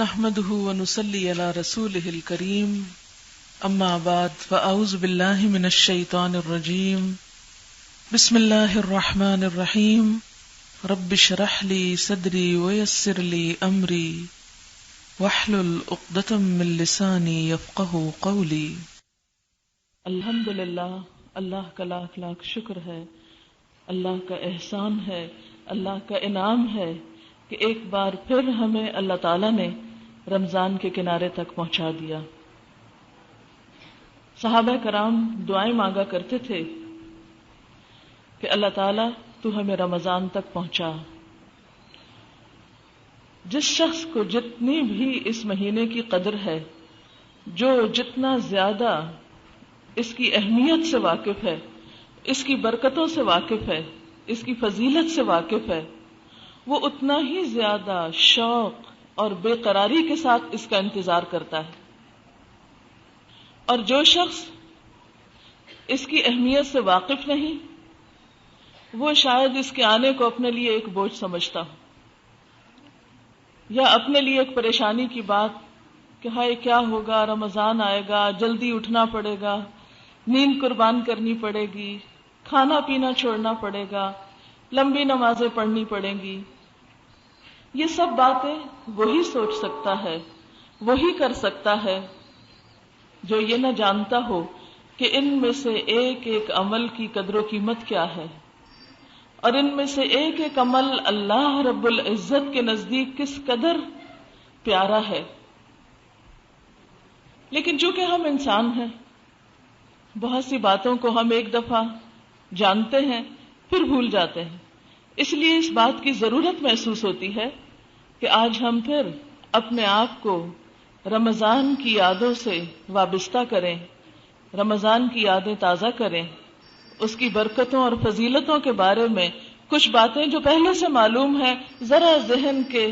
نحمده ونصلي على رسوله الكريم اما بعد فاعوذ بالله من الشيطان الرجيم بسم الله الرحمن الرحيم رب اشرح لي صدري ويسر لي امري واحلل عقدة من لساني يفقهوا قولي۔ الحمدللہ، اللہ کا لاکھ لاکھ شکر ہے، اللہ کا احسان ہے، اللہ کا انعام ہے کہ ایک بار پھر ہمیں اللہ تعالیٰ نے رمضان کے کنارے تک پہنچا دیا۔ صحابہ کرام دعائیں مانگا کرتے تھے کہ اللہ تعالیٰ تو ہمیں رمضان تک پہنچا۔ جس شخص کو جتنی بھی اس مہینے کی قدر ہے، جو جتنا زیادہ اس کی اہمیت سے واقف ہے، اس کی برکتوں سے واقف ہے، اس کی فضیلت سے واقف ہے، وہ اتنا ہی زیادہ شوق اور بے قراری کے ساتھ اس کا انتظار کرتا ہے۔ اور جو شخص اس کی اہمیت سے واقف نہیں، وہ شاید اس کے آنے کو اپنے لیے ایک بوجھ سمجھتا ہو، یا اپنے لیے ایک پریشانی کی بات کہ ہائے کیا ہوگا، رمضان آئے گا، جلدی اٹھنا پڑے گا، نیند قربان کرنی پڑے گی، کھانا پینا چھوڑنا پڑے گا، لمبی نمازیں پڑھنی پڑیں گی۔ یہ سب باتیں وہی سوچ سکتا ہے، وہی کر سکتا ہے جو یہ نہ جانتا ہو کہ ان میں سے ایک ایک عمل کی قدر و قیمت کیا ہے، اور ان میں سے ایک ایک عمل اللہ رب العزت کے نزدیک کس قدر پیارا ہے۔ لیکن چونکہ ہم انسان ہیں، بہت سی باتوں کو ہم ایک دفعہ جانتے ہیں پھر بھول جاتے ہیں، اس لیے اس بات کی ضرورت محسوس ہوتی ہے کہ آج ہم پھر اپنے آپ کو رمضان کی یادوں سے وابستہ کریں، رمضان کی یادیں تازہ کریں، اس کی برکتوں اور فضیلتوں کے بارے میں کچھ باتیں جو پہلے سے معلوم ہیں ذرا ذہن کے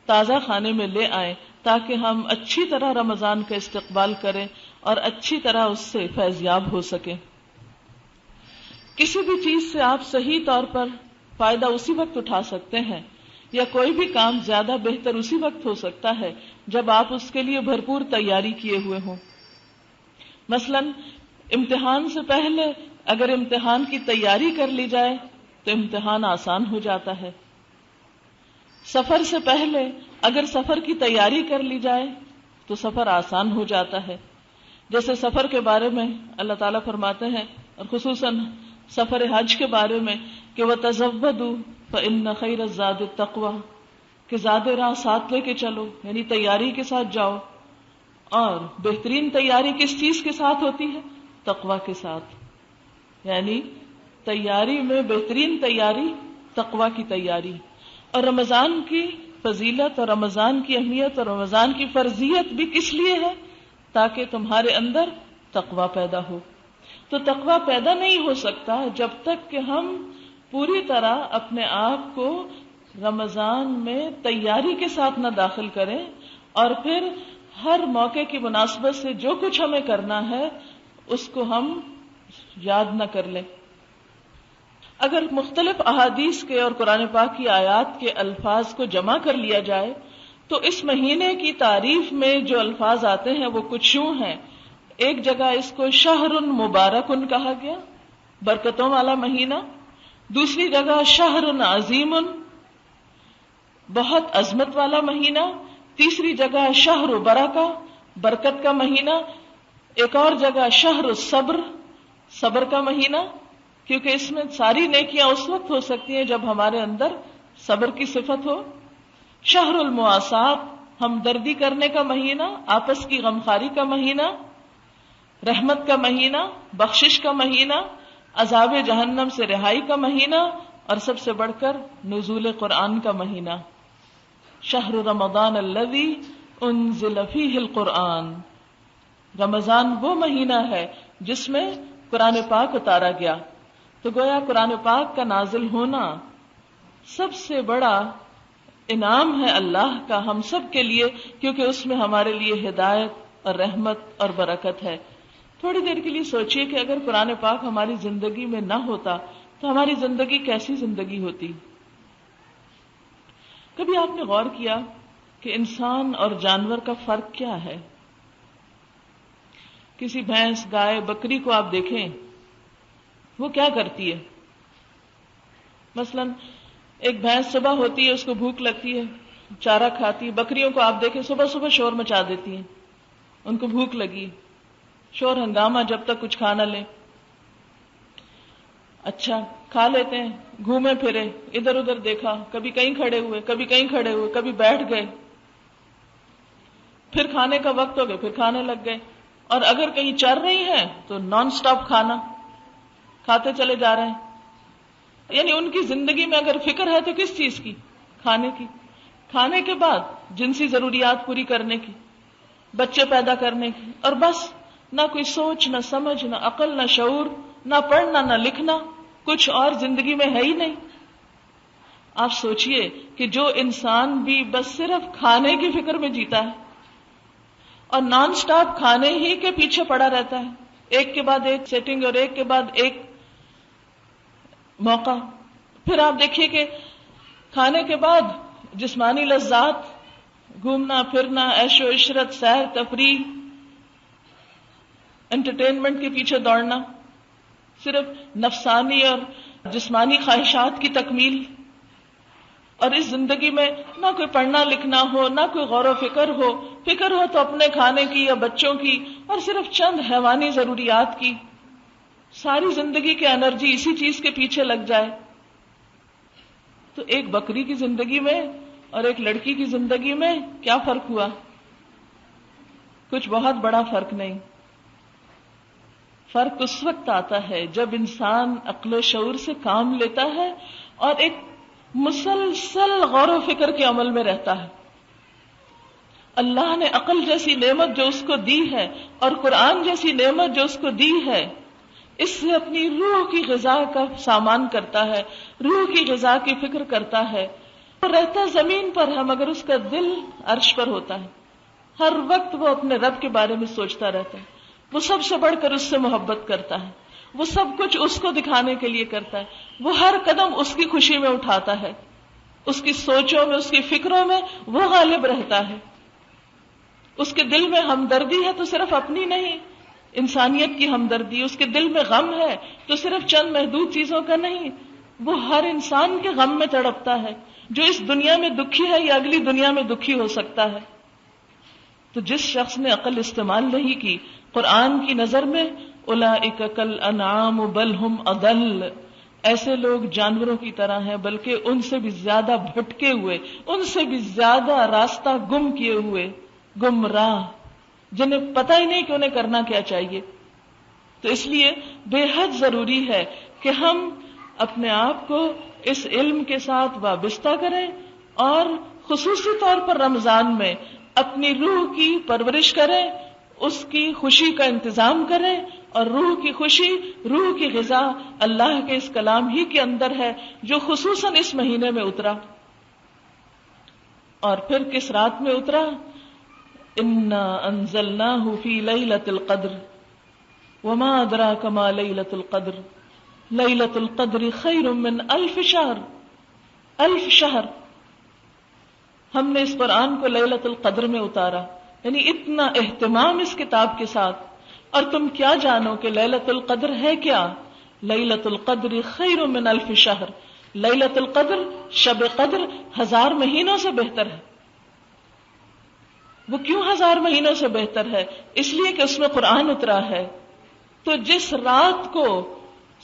تازہ خانے میں لے آئیں، تاکہ ہم اچھی طرح رمضان کا استقبال کریں اور اچھی طرح اس سے فیض یاب ہو سکیں۔ کسی بھی چیز سے آپ صحیح طور پر فائدہ اسی وقت اٹھا سکتے ہیں، یا کوئی بھی کام زیادہ بہتر اسی وقت ہو سکتا ہے جب آپ اس کے لیے بھرپور تیاری کیے ہوئے ہوں۔ مثلا امتحان سے پہلے اگر امتحان کی تیاری کر لی جائے تو امتحان آسان ہو جاتا ہے۔ سفر سے پہلے اگر سفر کی تیاری کر لی جائے تو سفر آسان ہو جاتا ہے۔ جیسے سفر کے بارے میں اللہ تعالیٰ فرماتے ہیں، اور خصوصاً سفر حج کے بارے میں کہ وَتَزَوَّدُوا فَإِنَّ خَيْرَ الزَّادِ التَّقْوَىٰ، کہ زاد راہ ساتھ لے کے چلو، یعنی تیاری کے ساتھ جاؤ۔ اور بہترین تیاری کس چیز کے ساتھ ہوتی ہے؟ تقویٰ کے ساتھ، یعنی تیاری میں بہترین تیاری تقویٰ کی تیاری۔ اور رمضان کی فضیلت اور رمضان کی اہمیت اور رمضان کی فرضیت بھی کس لیے ہے؟ تاکہ تمہارے اندر تقویٰ پیدا ہو۔ تو تقویٰ پیدا نہیں ہو سکتا جب تک کہ ہم پوری طرح اپنے آپ کو رمضان میں تیاری کے ساتھ نہ داخل کریں، اور پھر ہر موقع کی مناسبت سے جو کچھ ہمیں کرنا ہے اس کو ہم یاد نہ کر لیں۔ اگر مختلف احادیث کے اور قرآن پاک کی آیات کے الفاظ کو جمع کر لیا جائے تو اس مہینے کی تعریف میں جو الفاظ آتے ہیں وہ کچھ یوں ہیں۔ ایک جگہ اس کو شہر مبارک کہا گیا، برکتوں والا مہینہ۔ دوسری جگہ شہر عظیم، بہت عظمت والا مہینہ۔ تیسری جگہ شہر برکہ، برکت کا مہینہ۔ ایک اور جگہ شہر صبر، صبر کا مہینہ، کیونکہ اس میں ساری نیکیاں اس وقت ہو سکتی ہیں جب ہمارے اندر صبر کی صفت ہو۔ شہر المواسات، ہمدردی کرنے کا مہینہ، آپس کی غمخواری کا مہینہ۔ رحمت کا مہینہ، بخشش کا مہینہ، عذاب جہنم سے رہائی کا مہینہ، اور سب سے بڑھ کر نزول قرآن کا مہینہ۔ شہر رمضان الذی انزل فیہ القرآن، رمضان وہ مہینہ ہے جس میں قرآن پاک اتارا گیا۔ تو گویا قرآن پاک کا نازل ہونا سب سے بڑا انعام ہے اللہ کا ہم سب کے لیے، کیونکہ اس میں ہمارے لیے ہدایت اور رحمت اور برکت ہے۔ تھوڑی دیر کے لیے سوچئے کہ اگر قرآن پاک ہماری زندگی میں نہ ہوتا تو ہماری زندگی کیسی زندگی ہوتی؟ کبھی آپ نے غور کیا کہ انسان اور جانور کا فرق کیا ہے. کسی بھینس، گائے، بکری کو آپ دیکھیں وہ کیا کرتی ہے. مثلا ایک بھینس صبح ہوتی ہے، اس کو بھوک لگتی ہے، چارہ کھاتی ہے. بکریوں کو آپ دیکھیں صبح صبح شور مچا دیتی ہیں، ان کو بھوک لگی، شور ہنگامہ جب تک کچھ کھا نہ لیں. اچھا کھا لیتے ہیں، گھومے پھرے، ادھر ادھر دیکھا، کبھی کہیں کھڑے ہوئے، کبھی کہیں کھڑے ہوئے، کبھی بیٹھ گئے، پھر کھانے کا وقت ہو گیا، پھر کھانے لگ گئے. اور اگر کہیں چر رہی ہیں تو نان سٹاپ کھانا، کھاتے چلے جا رہے ہیں. یعنی ان کی زندگی میں اگر فکر ہے تو کس چیز کی؟ کھانے کی. کھانے کے بعد جنسی ضروریات پوری کرنے کی، بچے پیدا کرنے کی، اور بس. نہ کوئی سوچ، نہ سمجھ، نہ عقل، نہ شعور، نہ پڑھنا، نہ لکھنا، کچھ اور زندگی میں ہے ہی نہیں. آپ سوچئے کہ جو انسان بھی بس صرف کھانے کی فکر میں جیتا ہے اور نان سٹاپ کھانے ہی کے پیچھے پڑا رہتا ہے، ایک کے بعد ایک سیٹنگ اور ایک کے بعد ایک موقع. پھر آپ دیکھیے کہ کھانے کے بعد جسمانی لذات، گھومنا پھرنا، عیش و عشرت، سیر تفریح، انٹرٹینمنٹ کے پیچھے دوڑنا، صرف نفسانی اور جسمانی خواہشات کی تکمیل. اور اس زندگی میں نہ کوئی پڑھنا لکھنا ہو، نہ کوئی غور و فکر ہو تو اپنے کھانے کی یا بچوں کی، اور صرف چند حیوانی ضروریات کی. ساری زندگی کی انرجی اسی چیز کے پیچھے لگ جائے. تو ایک بکری کی زندگی میں اور ایک لڑکی کی زندگی میں کیا فرق ہوا؟ کچھ بہت بڑا فرق نہیں. فرق اس وقت آتا ہے جب انسان عقل و شعور سے کام لیتا ہے اور ایک مسلسل غور و فکر کے عمل میں رہتا ہے. اللہ نے عقل جیسی نعمت جو اس کو دی ہے اور قرآن جیسی نعمت جو اس کو دی ہے، اس سے اپنی روح کی غذا کا سامان کرتا ہے، روح کی غذا کی فکر کرتا ہے. وہ رہتا زمین پر ہے مگر اس کا دل عرش پر ہوتا ہے. ہر وقت وہ اپنے رب کے بارے میں سوچتا رہتا ہے. وہ سب سے بڑھ کر اس سے محبت کرتا ہے. وہ سب کچھ اس کو دکھانے کے لیے کرتا ہے. وہ ہر قدم اس کی خوشی میں اٹھاتا ہے. اس کی سوچوں میں، اس کی فکروں میں وہ غالب رہتا ہے. اس کے دل میں ہمدردی ہے تو صرف اپنی نہیں، انسانیت کی ہمدردی. اس کے دل میں غم ہے تو صرف چند محدود چیزوں کا نہیں، وہ ہر انسان کے غم میں تڑپتا ہے. جو اس دنیا میں دکھی ہے یا اگلی دنیا میں دکھی ہو سکتا ہے. تو جس شخص نے عقل استعمال نہیں کی، قرآن کی نظر میں اولئک کالانعام بل ہم اضل، ایسے لوگ جانوروں کی طرح ہیں بلکہ ان سے بھی زیادہ بھٹکے ہوئے، ان سے بھی زیادہ راستہ گم کیے ہوئے، گمراہ، جنہیں پتہ ہی نہیں کہ انہیں کرنا کیا چاہیے. تو اس لیے بے حد ضروری ہے کہ ہم اپنے آپ کو اس علم کے ساتھ وابستہ کریں اور خصوصی طور پر رمضان میں اپنی روح کی پرورش کریں، اس کی خوشی کا انتظام کریں. اور روح کی خوشی، روح کی غذا اللہ کے اس کلام ہی کے اندر ہے جو خصوصاً اس مہینے میں اترا. اور پھر کس رات میں اترا؟ انا انزلناہ فی لیلۃ القدر وما ادراک ما لیلۃ القدر لیلۃ القدر خیر من الف شہر. الف شہر. ہم نے اس قرآن کو لیلۃ القدر میں اتارا، یعنی اتنا اہتمام اس کتاب کے ساتھ. اور تم کیا جانو کہ لیلۃ القدر ہے کیا؟ لیلۃ القدر خیر من الف شہر. لیلۃ القدر، شب قدر، 1000 مہینوں سے بہتر ہے. وہ کیوں 1000 مہینوں سے بہتر ہے؟ اس لیے کہ اس میں قرآن اترا ہے. تو جس رات کو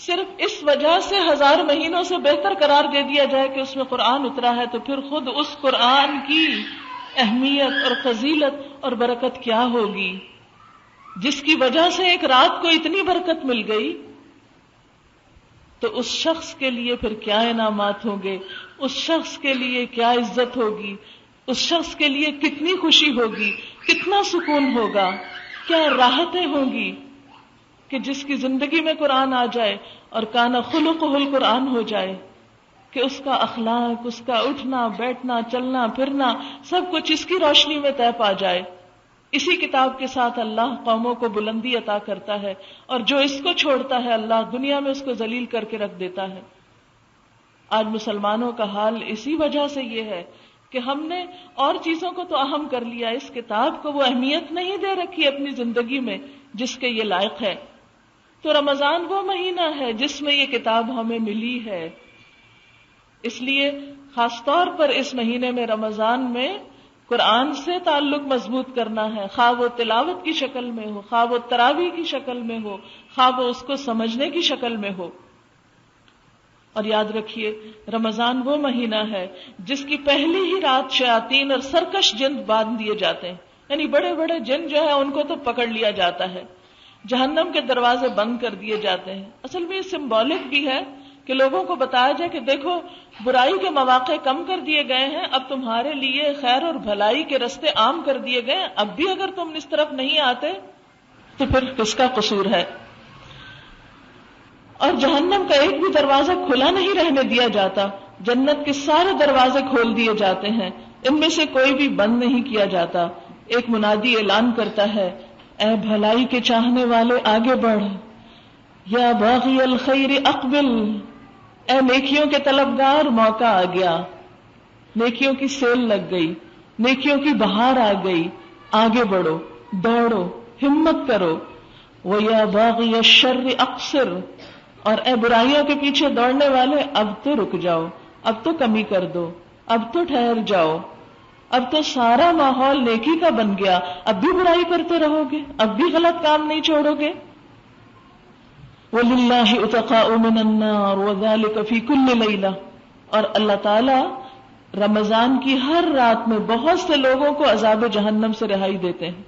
صرف اس وجہ سے 1000 مہینوں سے بہتر قرار دے دیا جائے کہ اس میں قرآن اترا ہے، تو پھر خود اس قرآن کی اہمیت اور فضیلت اور برکت کیا ہوگی، جس کی وجہ سے ایک رات کو اتنی برکت مل گئی. تو اس شخص کے لیے پھر کیا انعامات ہوں گے، اس شخص کے لیے کیا عزت ہوگی، اس شخص کے لیے کتنی خوشی ہوگی، کتنا سکون ہوگا، کیا راحتیں ہوں گی کہ جس کی زندگی میں قرآن آ جائے اور کان خلقہ القرآن ہو جائے، کہ اس کا اخلاق، اس کا اٹھنا بیٹھنا چلنا پھرنا سب کچھ اس کی روشنی میں طے پا جائے. اسی کتاب کے ساتھ اللہ قوموں کو بلندی عطا کرتا ہے، اور جو اس کو چھوڑتا ہے اللہ دنیا میں اس کو ذلیل کر کے رکھ دیتا ہے. آج مسلمانوں کا حال اسی وجہ سے یہ ہے کہ ہم نے اور چیزوں کو تو اہم کر لیا، اس کتاب کو وہ اہمیت نہیں دے رکھی اپنی زندگی میں جس کے یہ لائق ہے. تو رمضان وہ مہینہ ہے جس میں یہ کتاب ہمیں ملی ہے. اس لیے خاص طور پر اس مہینے میں رمضان میں قرآن سے تعلق مضبوط کرنا ہے، خواہ وہ تلاوت کی شکل میں ہو، خواہ وہ تراویح کی شکل میں ہو، خواہ وہ اس کو سمجھنے کی شکل میں ہو. اور یاد رکھیے رمضان وہ مہینہ ہے جس کی پہلی ہی رات شیاطین اور سرکش جن باندھ دیے جاتے ہیں، یعنی بڑے بڑے جن جو ہے ان کو تو پکڑ لیا جاتا ہے، جہنم کے دروازے بند کر دیے جاتے ہیں. اصل میں یہ سمبولک بھی ہے کہ لوگوں کو بتایا جائے کہ دیکھو برائی کے مواقع کم کر دیے گئے ہیں، اب تمہارے لیے خیر اور بھلائی کے رستے عام کر دیے گئے، اب بھی اگر تم اس طرف نہیں آتے تو پھر کس کا قصور ہے. اور جہنم کا ایک بھی دروازہ کھلا نہیں رہنے دیا جاتا، جنت کے سارے دروازے کھول دیے جاتے ہیں، ان میں سے کوئی بھی بند نہیں کیا جاتا. ایک منادی اعلان کرتا ہے، اے بھلائی کے چاہنے والے آگے بڑھ، یا باغی الخیر اقبل، اے نیکیوں کے طلبگار موقع آ گیا، نیکیوں کی سیل لگ گئی، نیکیوں کی بہار آ گئی، آگے بڑھو، دوڑو، ہمت کرو. وَيَا بَاغِيَ الشَّرِّ اقصر، اور اے برائیوں کے پیچھے دوڑنے والے اب تو رک جاؤ، اب تو کمی کر دو، اب تو ٹھہر جاؤ، اب تو سارا ماحول نیکی کا بن گیا، اب بھی برائی کرتے رہو گے، اب بھی غلط کام نہیں چھوڑو گے. وَلِلَّهِ عُتَقَاءُ مِنَ النَّارِ وَذَلِكَ فِي كُلِّ لَيْلَةٍ، اور اللہ تعالی رمضان کی ہر رات میں بہت سے لوگوں کو عذاب جہنم سے رہائی دیتے ہیں،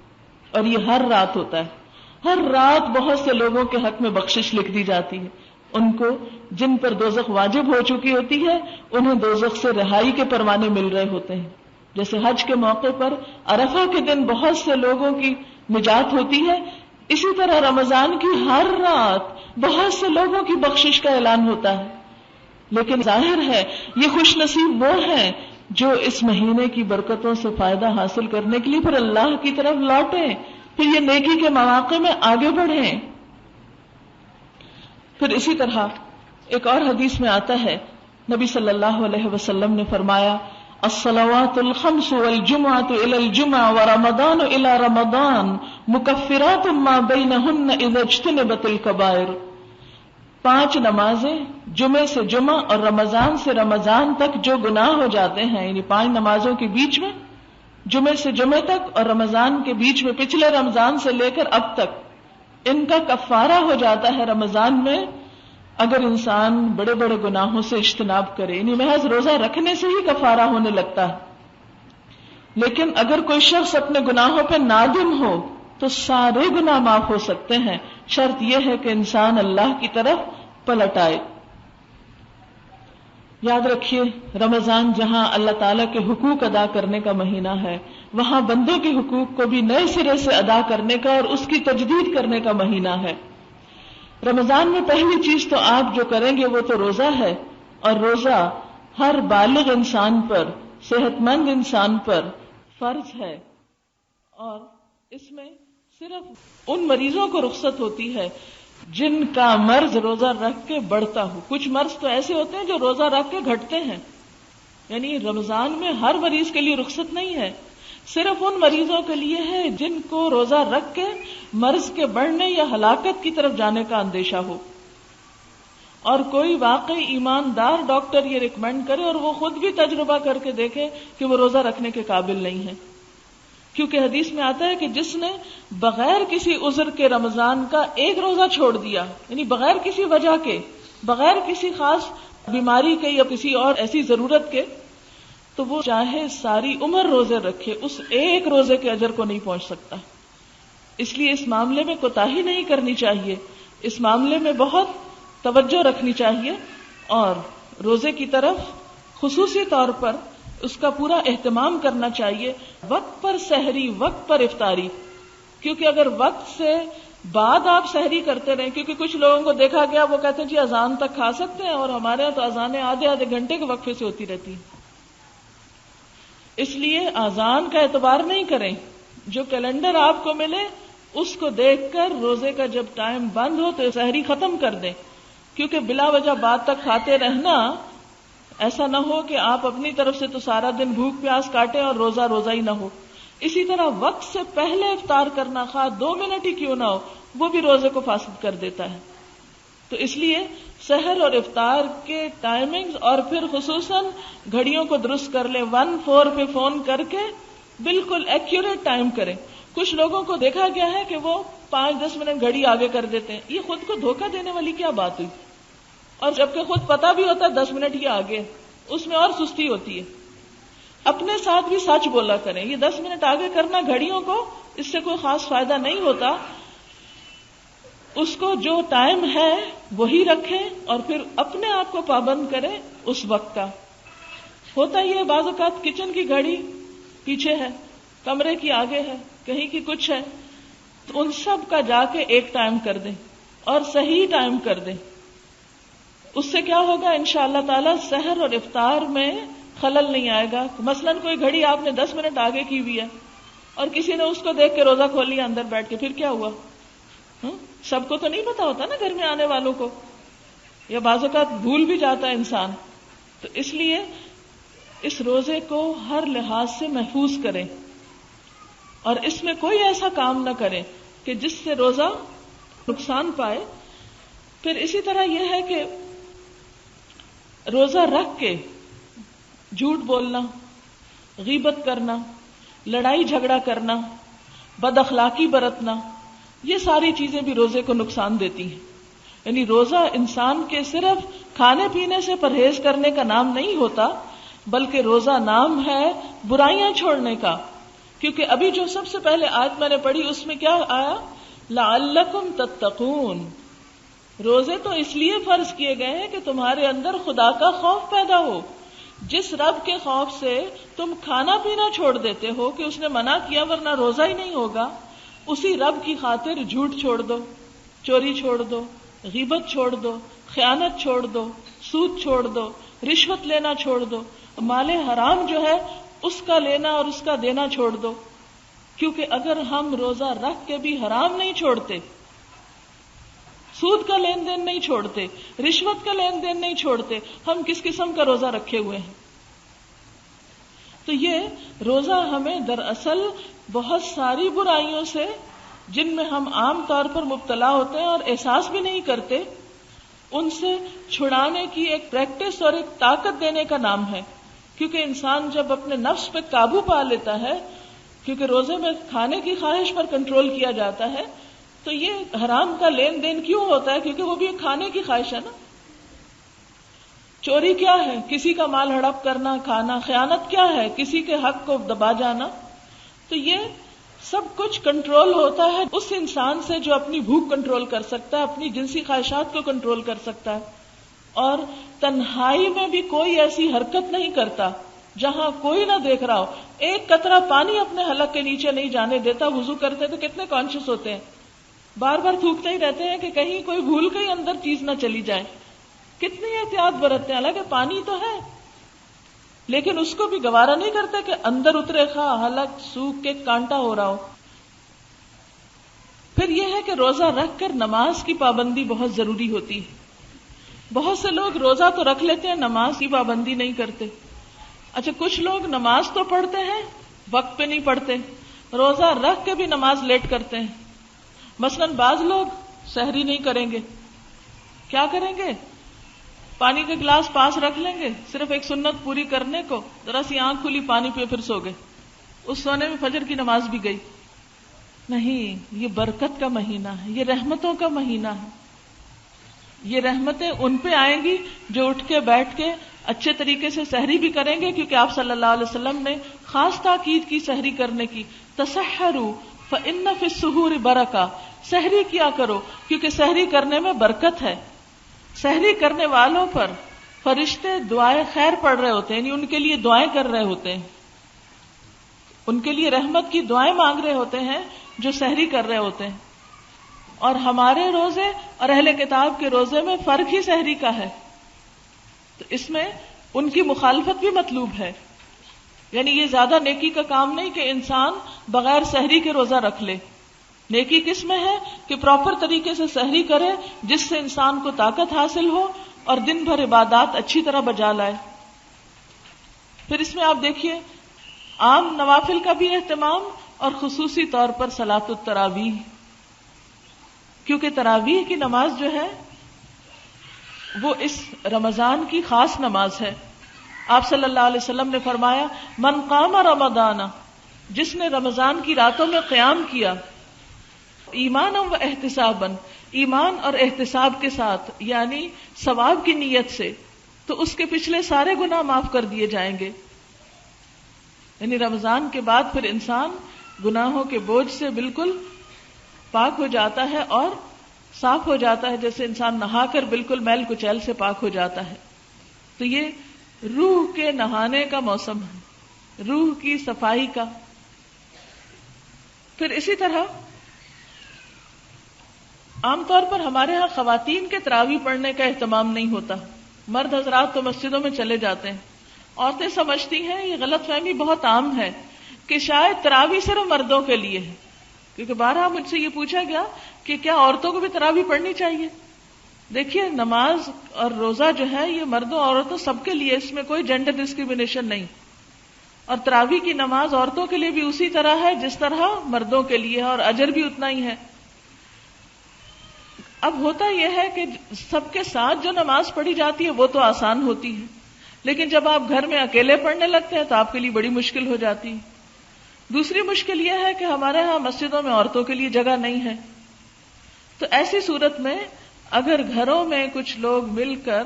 اور یہ ہر رات ہوتا ہے. ہر رات بہت سے لوگوں کے حق میں بخشش لکھ دی جاتی ہے، ان کو جن پر دوزخ واجب ہو چکی ہوتی ہے انہیں دوزخ سے رہائی کے پروانے مل رہے ہوتے ہیں. جیسے حج کے موقع پر عرفہ کے دن بہت سے لوگوں کی نجات ہوتی ہے، اسی طرح رمضان کی ہر رات بہت سے لوگوں کی بخشش کا اعلان ہوتا ہے. لیکن ظاہر ہے یہ خوش نصیب وہ ہیں جو اس مہینے کی برکتوں سے فائدہ حاصل کرنے کے لیے پھر اللہ کی طرف لوٹیں، پھر یہ نیکی کے مواقع میں آگے بڑھیں. پھر اسی طرح ایک اور حدیث میں آتا ہے، نبی صلی اللہ علیہ وسلم نے فرمایا، الصلوات الخمس والجمعة الى الجمعة ورمضان الى رمضان مکفرات ما بینہن اذا اجتنبت الکبائر. 5 نمازیں جمعے سے جمعہ اور رمضان سے رمضان تک جو گناہ ہو جاتے ہیں، یعنی 5 نمازوں کے بیچ میں، جمعے سے جمعے تک اور رمضان کے بیچ میں پچھلے رمضان سے لے کر اب تک، ان کا کفارہ ہو جاتا ہے رمضان میں اگر انسان بڑے بڑے گناہوں سے اجتناب کرے، یعنی محض روزہ رکھنے سے ہی کفارہ ہونے لگتا ہے. لیکن اگر کوئی شخص اپنے گناہوں پہ نادم ہو تو سارے گناہ معاف ہو سکتے ہیں، شرط یہ ہے کہ انسان اللہ کی طرف پلٹ آئے. یاد رکھیے رمضان جہاں اللہ تعالیٰ کے حقوق ادا کرنے کا مہینہ ہے، وہاں بندوں کے حقوق کو بھی نئے سرے سے ادا کرنے کا اور اس کی تجدید کرنے کا مہینہ ہے. رمضان میں پہلی چیز تو آپ جو کریں گے وہ تو روزہ ہے، اور روزہ ہر بالغ انسان پر، صحت مند انسان پر فرض ہے. اور اس میں صرف ان مریضوں کو رخصت ہوتی ہے جن کا مرض روزہ رکھ کے بڑھتا ہو. کچھ مرض تو ایسے ہوتے ہیں جو روزہ رکھ کے گھٹتے ہیں، یعنی رمضان میں ہر مریض کے لیے رخصت نہیں ہے، صرف ان مریضوں کے لیے ہے جن کو روزہ رکھ کے مرض کے بڑھنے یا ہلاکت کی طرف جانے کا اندیشہ ہو، اور کوئی واقعی ایماندار ڈاکٹر یہ ریکمینڈ کرے اور وہ خود بھی تجربہ کر کے دیکھے کہ وہ روزہ رکھنے کے قابل نہیں ہے. کیونکہ حدیث میں آتا ہے کہ جس نے بغیر کسی عذر کے رمضان کا ایک روزہ چھوڑ دیا، یعنی بغیر کسی وجہ کے، بغیر کسی خاص بیماری کے یا کسی اور ایسی ضرورت کے، تو وہ چاہے ساری عمر روزے رکھے اس ایک روزے کے اجر کو نہیں پہنچ سکتا. اس لیے اس معاملے میں کوتاہی نہیں کرنی چاہیے، اس معاملے میں بہت توجہ رکھنی چاہیے، اور روزے کی طرف خصوصی طور پر اس کا پورا اہتمام کرنا چاہیے. وقت پر سحری، وقت پر افطاری، کیونکہ اگر وقت سے بعد آپ سحری کرتے رہیں، کیونکہ کچھ لوگوں کو دیکھا گیا وہ کہتے ہیں جی اذان تک کھا سکتے ہیں، اور ہمارے یہاں تو اذانیں آدھے آدھے گھنٹے کے وقفے سے ہوتی رہتی ہیں. اس لیے اذان کا اعتبار نہیں کریں، جو کیلنڈر آپ کو ملے اس کو دیکھ کر روزے کا جب ٹائم بند ہو تو سحری ختم کر دیں، کیونکہ بلا وجہ بعد تک کھاتے رہنا ایسا نہ ہو کہ آپ اپنی طرف سے تو سارا دن بھوک پیاس کاٹیں اور روزہ روزہ ہی نہ ہو. اسی طرح وقت سے پہلے افطار کرنا، خواہ 2 منٹ ہی کیوں نہ ہو، وہ بھی روزے کو فاسد کر دیتا ہے. تو اس لیے سحر اور افطار کے ٹائمنگز، اور پھر خصوصاً گھڑیوں کو درست کر لیں. 1-4 پہ فون کر کے بالکل ایکوریٹ ٹائم کریں. کچھ لوگوں کو دیکھا گیا ہے کہ وہ 5-10 منٹ گھڑی آگے کر دیتے ہیں. یہ خود کو دھوکہ دینے والی کیا بات ہوئی؟ اور جبکہ خود پتا بھی ہوتا ہے 10 منٹ ہی آگے، اس میں اور سستی ہوتی ہے. اپنے ساتھ بھی سچ بولا کریں. یہ 10 منٹ آگے کرنا گھڑیوں کو، اس سے کوئی خاص فائدہ نہیں ہوتا. اس کو جو ٹائم ہے وہی رکھیں اور پھر اپنے آپ کو پابند کریں اس وقت کا. ہوتا یہ بعض اوقات کچن کی گھڑی پیچھے ہے، کمرے کی آگے ہے، کہیں کی کچھ ہے، تو ان سب کا جا کے ایک ٹائم کر دیں اور صحیح ٹائم کر دیں. اس سے کیا ہوگا انشاءاللہ تعالی سحر اور افطار میں خلل نہیں آئے گا. مثلا کوئی گھڑی آپ نے 10 منٹ آگے کی ہوئی ہے اور کسی نے اس کو دیکھ کے روزہ کھول لیا اندر بیٹھ کے، پھر کیا ہوا؟ سب کو تو نہیں پتا ہوتا نا، گھر میں آنے والوں کو، یا بعض اوقات بھول بھی جاتا ہے انسان. تو اس لیے اس روزے کو ہر لحاظ سے محفوظ کریں اور اس میں کوئی ایسا کام نہ کریں کہ جس سے روزہ نقصان پائے. پھر اسی طرح یہ ہے کہ روزہ رکھ کے جھوٹ بولنا، غیبت کرنا، لڑائی جھگڑا کرنا، بد اخلاقی برتنا، یہ ساری چیزیں بھی روزے کو نقصان دیتی ہیں. یعنی روزہ انسان کے صرف کھانے پینے سے پرہیز کرنے کا نام نہیں ہوتا، بلکہ روزہ نام ہے برائیاں چھوڑنے کا. کیونکہ ابھی جو سب سے پہلے آیت میں نے پڑھی اس میں کیا آیا؟ لعلکم تتقون. روزے تو اس لیے فرض کیے گئے ہیں کہ تمہارے اندر خدا کا خوف پیدا ہو. جس رب کے خوف سے تم کھانا پینا چھوڑ دیتے ہو کہ اس نے منع کیا ورنہ روزہ ہی نہیں ہوگا، اسی رب کی خاطر جھوٹ چھوڑ دو، چوری چھوڑ دو، غیبت چھوڑ دو، خیانت چھوڑ دو، سود چھوڑ دو، رشوت لینا چھوڑ دو، مال حرام جو ہے اس کا لینا اور اس کا دینا چھوڑ دو. کیونکہ اگر ہم روزہ رکھ کے بھی حرام نہیں چھوڑتے، سود کا لین دین نہیں چھوڑتے، رشوت کا لین دین نہیں چھوڑتے، ہم کس قسم کا روزہ رکھے ہوئے ہیں؟ تو یہ روزہ ہمیں دراصل بہت ساری برائیوں سے، جن میں ہم عام طور پر مبتلا ہوتے ہیں اور احساس بھی نہیں کرتے، ان سے چھڑانے کی ایک پریکٹس اور ایک طاقت دینے کا نام ہے. کیونکہ انسان جب اپنے نفس پہ قابو پا لیتا ہے، کیونکہ روزے میں کھانے کی خواہش پر کنٹرول کیا جاتا ہے، تو یہ حرام کا لین دین کیوں ہوتا ہے؟ کیونکہ وہ بھی ایک کھانے کی خواہش ہے نا. چوری کیا ہے؟ کسی کا مال ہڑپ کرنا، کھانا. خیانت کیا ہے؟ کسی کے حق کو دبا جانا. تو یہ سب کچھ کنٹرول ہوتا ہے اس انسان سے جو اپنی بھوک کنٹرول کر سکتا ہے، اپنی جنسی خواہشات کو کنٹرول کر سکتا ہے، اور تنہائی میں بھی کوئی ایسی حرکت نہیں کرتا جہاں کوئی نہ دیکھ رہا ہو. ایک قطرہ پانی اپنے حلق کے نیچے نہیں جانے دیتا. وضو کرتے تو کتنے کانشیس ہوتے ہیں، بار بار تھوکتے ہی رہتے ہیں کہ کہیں کوئی بھول کے اندر چیز نہ چلی جائے. کتنی احتیاط برتتے ہیں، حالانکہ پانی تو ہے لیکن اس کو بھی گوارا نہیں کرتے کہ اندر اترے، خواہ حلق سوکھ کے کانٹا ہو رہا ہو. پھر یہ ہے کہ روزہ رکھ کر نماز کی پابندی بہت ضروری ہوتی ہے. بہت سے لوگ روزہ تو رکھ لیتے ہیں، نماز کی پابندی نہیں کرتے. اچھا، کچھ لوگ نماز تو پڑھتے ہیں، وقت پہ نہیں پڑھتے، روزہ رکھ کے بھی نماز لیٹ کرتے ہیں. مثلا بعض لوگ سحری نہیں کریں گے، کیا کریں گے؟ پانی کا گلاس پاس رکھ لیں گے صرف ایک سنت پوری کرنے کو، ذرا سی آنکھ کھلی پانی پہ پھر سو گئے. اس سونے میں فجر کی نماز بھی گئی. نہیں، یہ برکت کا مہینہ ہے، یہ رحمتوں کا مہینہ ہے. یہ رحمتیں ان پہ آئیں گی جو اٹھ کے بیٹھ کے اچھے طریقے سے سحری بھی کریں گے، کیونکہ آپ صلی اللہ علیہ وسلم نے خاص تاکید کی سحری کرنے کی. تسحروا فإن فی السحور برکہ. سحری کیا کرو کیونکہ سحری کرنے میں برکت ہے. سحری کرنے والوں پر فرشتے دعائیں خیر پڑھ رہے ہوتے ہیں، یعنی ان کے لیے دعائیں کر رہے ہوتے ہیں، ان کے لیے رحمت کی دعائیں مانگ رہے ہوتے ہیں جو سحری کر رہے ہوتے ہیں. اور ہمارے روزے اور اہل کتاب کے روزے میں فرق ہی سحری کا ہے، تو اس میں ان کی مخالفت بھی مطلوب ہے. یعنی یہ زیادہ نیکی کا کام نہیں کہ انسان بغیر سحری کے روزہ رکھ لے. نیکی کس میں ہے کہ پراپر طریقے سے سحری کرے جس سے انسان کو طاقت حاصل ہو اور دن بھر عبادات اچھی طرح بجا لائے. پھر اس میں آپ دیکھیے عام نوافل کا بھی اہتمام اور خصوصی طور پر صلاۃ التراویح، کیونکہ تراویح کی نماز جو ہے وہ اس رمضان کی خاص نماز ہے۔ آپ صلی اللہ علیہ وسلم نے فرمایا من قام رمضان، جس نے رمضان کی راتوں میں قیام کیا، ایمانا و احتسابا، ایمان اور احتساب کے ساتھ، یعنی ثواب کی نیت سے، تو اس کے پچھلے سارے گناہ معاف کر دیے جائیں گے۔ یعنی رمضان کے بعد پھر انسان گناہوں کے بوجھ سے بالکل پاک ہو جاتا ہے اور صاف ہو جاتا ہے، جیسے انسان نہا کر بالکل میل کچیل سے پاک ہو جاتا ہے۔ تو یہ روح کے نہانے کا موسم ہے، روح کی صفائی کا۔ پھر اسی طرح عام طور پر ہمارے ہاں خواتین کے تراویح پڑھنے کا اہتمام نہیں ہوتا، مرد حضرات تو مسجدوں میں چلے جاتے ہیں۔ عورتیں سمجھتی ہیں، یہ غلط فہمی بہت عام ہے کہ شاید تراویح صرف مردوں کے لیے ہے، کیونکہ بارہا مجھ سے یہ پوچھا گیا کہ کیا عورتوں کو بھی تراویح پڑھنی چاہیے؟ دیکھیے نماز اور روزہ جو ہے یہ مردوں عورتوں سب کے لیے، اس میں کوئی جینڈر ڈسکریمنیشن نہیں، اور تراویح کی نماز عورتوں کے لیے بھی اسی طرح ہے جس طرح مردوں کے لیے ہے، اور اجر بھی اتنا ہی ہے۔ اب ہوتا یہ ہے کہ سب کے ساتھ جو نماز پڑھی جاتی ہے وہ تو آسان ہوتی ہے، لیکن جب آپ گھر میں اکیلے پڑھنے لگتے ہیں تو آپ کے لیے بڑی مشکل ہو جاتی ہے۔ دوسری مشکل یہ ہے کہ ہمارے ہاں مسجدوں میں عورتوں کے لیے جگہ نہیں ہے، تو ایسی صورت میں اگر گھروں میں کچھ لوگ مل کر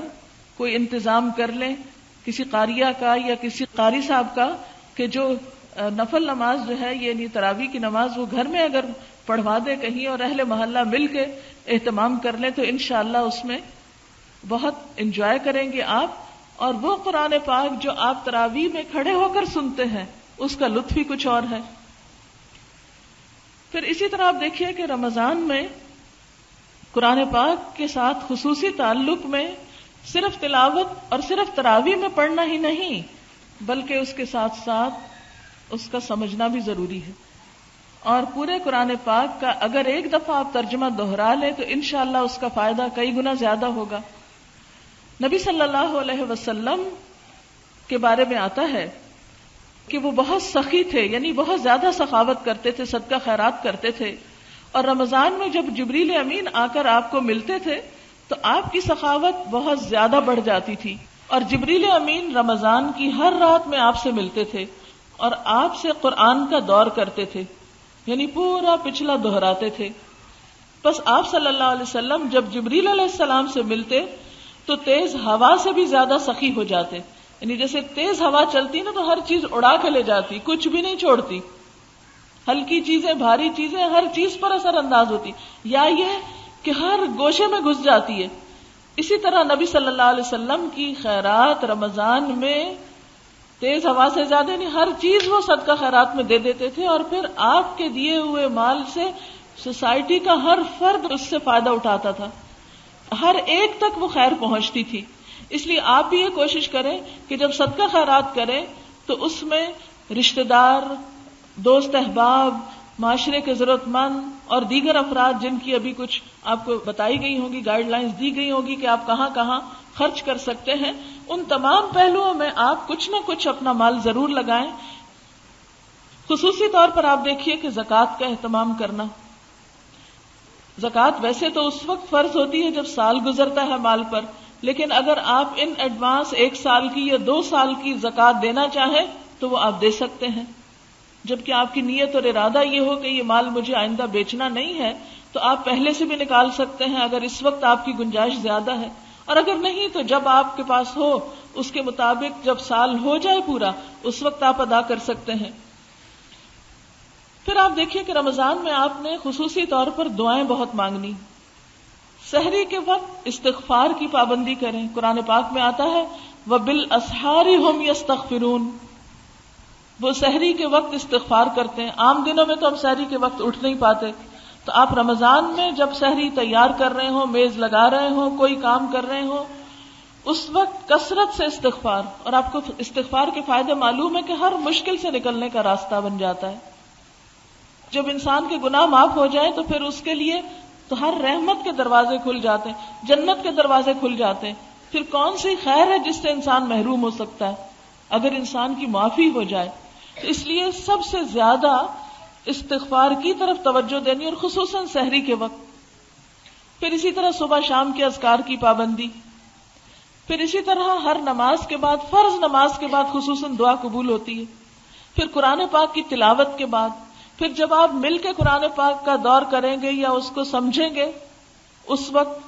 کوئی انتظام کر لیں کسی قاریہ کا یا کسی قاری صاحب کا کہ جو نفل نماز جو ہے یعنی تراویح کی نماز وہ گھر میں اگر پڑھوا دے کہیں اور اہل محلہ مل کے اہتمام کر لیں تو انشاءاللہ اس میں بہت انجوائے کریں گے آپ، اور وہ قرآن پاک جو آپ تراویح میں کھڑے ہو کر سنتے ہیں اس کا لطف ہی کچھ اور ہے۔ پھر اسی طرح آپ دیکھیے کہ رمضان میں قرآن پاک کے ساتھ خصوصی تعلق میں صرف تلاوت اور صرف تراویح میں پڑھنا ہی نہیں بلکہ اس کے ساتھ ساتھ اس کا سمجھنا بھی ضروری ہے، اور پورے قرآن پاک کا اگر ایک دفعہ آپ ترجمہ دہرا لیں تو انشاءاللہ اس کا فائدہ کئی گنا زیادہ ہوگا۔ نبی صلی اللہ علیہ وسلم کے بارے میں آتا ہے کہ وہ بہت سخی تھے، یعنی بہت زیادہ سخاوت کرتے تھے، صدقہ خیرات کرتے تھے، اور رمضان میں جب جبریل امین آ کر آپ کو ملتے تھے تو آپ کی سخاوت بہت زیادہ بڑھ جاتی تھی، اور جبریل امین رمضان کی ہر رات میں آپ سے ملتے تھے اور آپ سے قرآن کا دور کرتے تھے، یعنی پورا پچھلا دہراتے تھے۔ بس آپ صلی اللہ علیہ وسلم جب جبریل علیہ السلام سے ملتے تو تیز ہوا سے بھی زیادہ سخی ہو جاتے، یعنی جیسے تیز ہوا چلتی نا تو ہر چیز اڑا کے لے جاتی، کچھ بھی نہیں چھوڑتی، ہلکی چیزیں بھاری چیزیں ہر چیز پر اثر انداز ہوتی، یا یہ کہ ہر گوشے میں گھس جاتی ہے۔ اسی طرح نبی صلی اللہ علیہ وسلم کی خیرات رمضان میں تیز ہوا سے زیادہ نہیں، ہر چیز وہ صدقہ خیرات میں دے دیتے تھے، اور پھر آپ کے دیے ہوئے مال سے سوسائٹی کا ہر فرد اس سے فائدہ اٹھاتا تھا، ہر ایک تک وہ خیر پہنچتی تھی۔ اس لیے آپ بھی یہ کوشش کریں کہ جب صدقہ خیرات کریں تو اس میں رشتہ دار، دوست احباب، معاشرے کے ضرورت مند اور دیگر افراد جن کی ابھی کچھ آپ کو بتائی گئی ہوں گی، گائیڈ لائنز دی گئی ہوگی کہ آپ کہاں کہاں خرچ کر سکتے ہیں، ان تمام پہلوؤں میں آپ کچھ نہ کچھ اپنا مال ضرور لگائیں۔ خصوصی طور پر آپ دیکھیے کہ زکوٰۃ کا اہتمام کرنا۔ زکوٰۃ ویسے تو اس وقت فرض ہوتی ہے جب سال گزرتا ہے مال پر، لیکن اگر آپ ان ایڈوانس 1 سال کی یا 2 سال کی زکوٰۃ دینا چاہیں تو وہ آپ دے سکتے ہیں، جبکہ آپ کی نیت اور ارادہ یہ ہو کہ یہ مال مجھے آئندہ بیچنا نہیں ہے تو آپ پہلے سے بھی نکال سکتے ہیں اگر اس وقت آپ کی گنجائش زیادہ ہے، اور اگر نہیں تو جب آپ کے پاس ہو اس کے مطابق جب سال ہو جائے پورا اس وقت آپ ادا کر سکتے ہیں۔ پھر آپ دیکھیے کہ رمضان میں آپ نے خصوصی طور پر دعائیں بہت مانگنی۔ سحری کے وقت استغفار کی پابندی کریں، قرآن پاک میں آتا ہے وَبِالْأَسْحَارِ هُمْ يَسْتَغْفِرُونَ، وہ سحری کے وقت استغفار کرتے ہیں۔ عام دنوں میں تو ہم سحری کے وقت اٹھ نہیں پاتے، تو آپ رمضان میں جب سحری تیار کر رہے ہوں، میز لگا رہے ہوں، کوئی کام کر رہے ہوں، اس وقت کثرت سے استغفار، اور آپ کو استغفار کے فائدے معلوم ہے کہ ہر مشکل سے نکلنے کا راستہ بن جاتا ہے۔ جب انسان کے گناہ معاف ہو جائیں تو پھر اس کے لیے تو ہر رحمت کے دروازے کھل جاتے ہیں، جنت کے دروازے کھل جاتے ہیں، پھر کون سی خیر ہے جس سے انسان محروم ہو سکتا ہے۔ اگر انسان کی معافی ہو جائے. تو اس لیے سب سے زیادہ استغفار کی طرف توجہ دینی، اور خصوصاً سحری کے وقت. پھر اسی طرح صبح شام کے اذکار کی پابندی. پھر اسی طرح ہر نماز کے بعد، فرض نماز کے بعد خصوصاً دعا قبول ہوتی ہے. پھر قرآن پاک کی تلاوت کے بعد، پھر جب آپ مل کے قرآن پاک کا دور کریں گے یا اس کو سمجھیں گے اس وقت.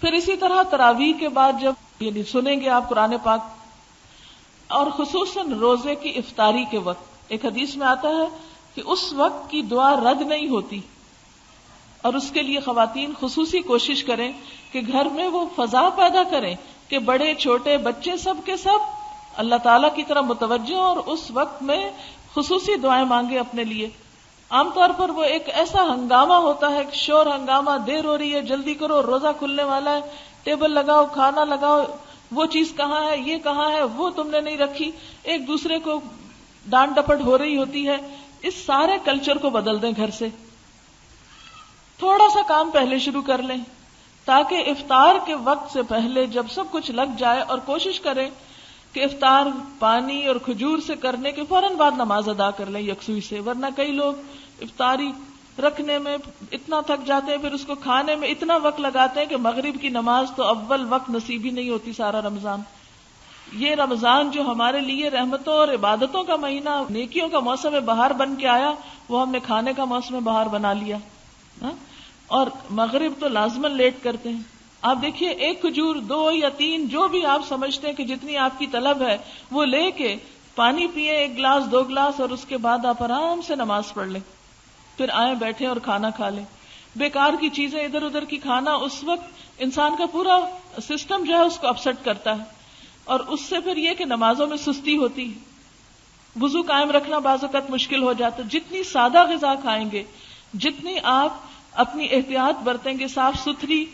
پھر اسی طرح تراویح کے بعد جب یعنی سنیں گے آپ قرآن پاک. اور خصوصاً روزے کی افطاری کے وقت ایک حدیث میں آتا ہے کہ اس وقت کی دعا رد نہیں ہوتی، اور اس کے لیے خواتین خصوصی کوشش کریں کہ گھر میں وہ فضا پیدا کریں کہ بڑے چھوٹے بچے سب کے سب اللہ تعالیٰ کی طرف متوجہ، اور اس وقت میں خصوصی دعائیں مانگے اپنے لیے. عام طور پر وہ ایک ایسا ہنگامہ ہوتا ہے، شور ہنگامہ، دیر ہو رہی ہے، جلدی کرو، روزہ کھلنے والا ہے، ٹیبل لگاؤ، کھانا لگاؤ، وہ چیز کہاں ہے، یہ کہاں ہے، وہ تم نے نہیں رکھی، ایک دوسرے کو ڈانٹ ڈپٹ ہو رہی ہوتی ہے. اس سارے کلچر کو بدل دیں گھر سے. تھوڑا سا کام پہلے شروع کر لیں تاکہ افطار کے وقت سے پہلے جب سب کچھ لگ جائے، اور کوشش کریں کہ افطار پانی اور کھجور سے کرنے کے فوراً بعد نماز ادا کر لیں یکسوئی سے. ورنہ کئی لوگ افطاری رکھنے میں اتنا تھک جاتے ہیں، پھر اس کو کھانے میں اتنا وقت لگاتے ہیں کہ مغرب کی نماز تو اول وقت نصیب ہی نہیں ہوتی سارا رمضان. یہ رمضان جو ہمارے لیے رحمتوں اور عبادتوں کا مہینہ، نیکیوں کا موسم بہار بن کے آیا، وہ ہم نے کھانے کا موسم بہار بنا لیا. اور مغرب تو لازماً لیٹ کرتے ہیں. آپ دیکھیے ایک کھجور، 2 یا 3 جو بھی آپ سمجھتے ہیں کہ جتنی آپ کی طلب ہے وہ لے کے پانی پیئے 1 گلاس 2 گلاس، اور اس کے بعد آپ آرام سے نماز پڑھ لیں. پھر آئیں بیٹھیں اور کھانا کھا لیں. بیکار کی چیزیں ادھر ادھر کی کھانا اس وقت انسان کا پورا سسٹم جو ہے اس کو اپسٹ کرتا ہے، اور اس سے پھر یہ کہ نمازوں میں سستی ہوتی ہے. وضو قائم رکھنا بعض اوقات مشکل ہو جاتا ہے. جتنی سادہ غذا کھائیں گے، جتنی آپ اپنی احتیاط برتیں گے، صاف ستھری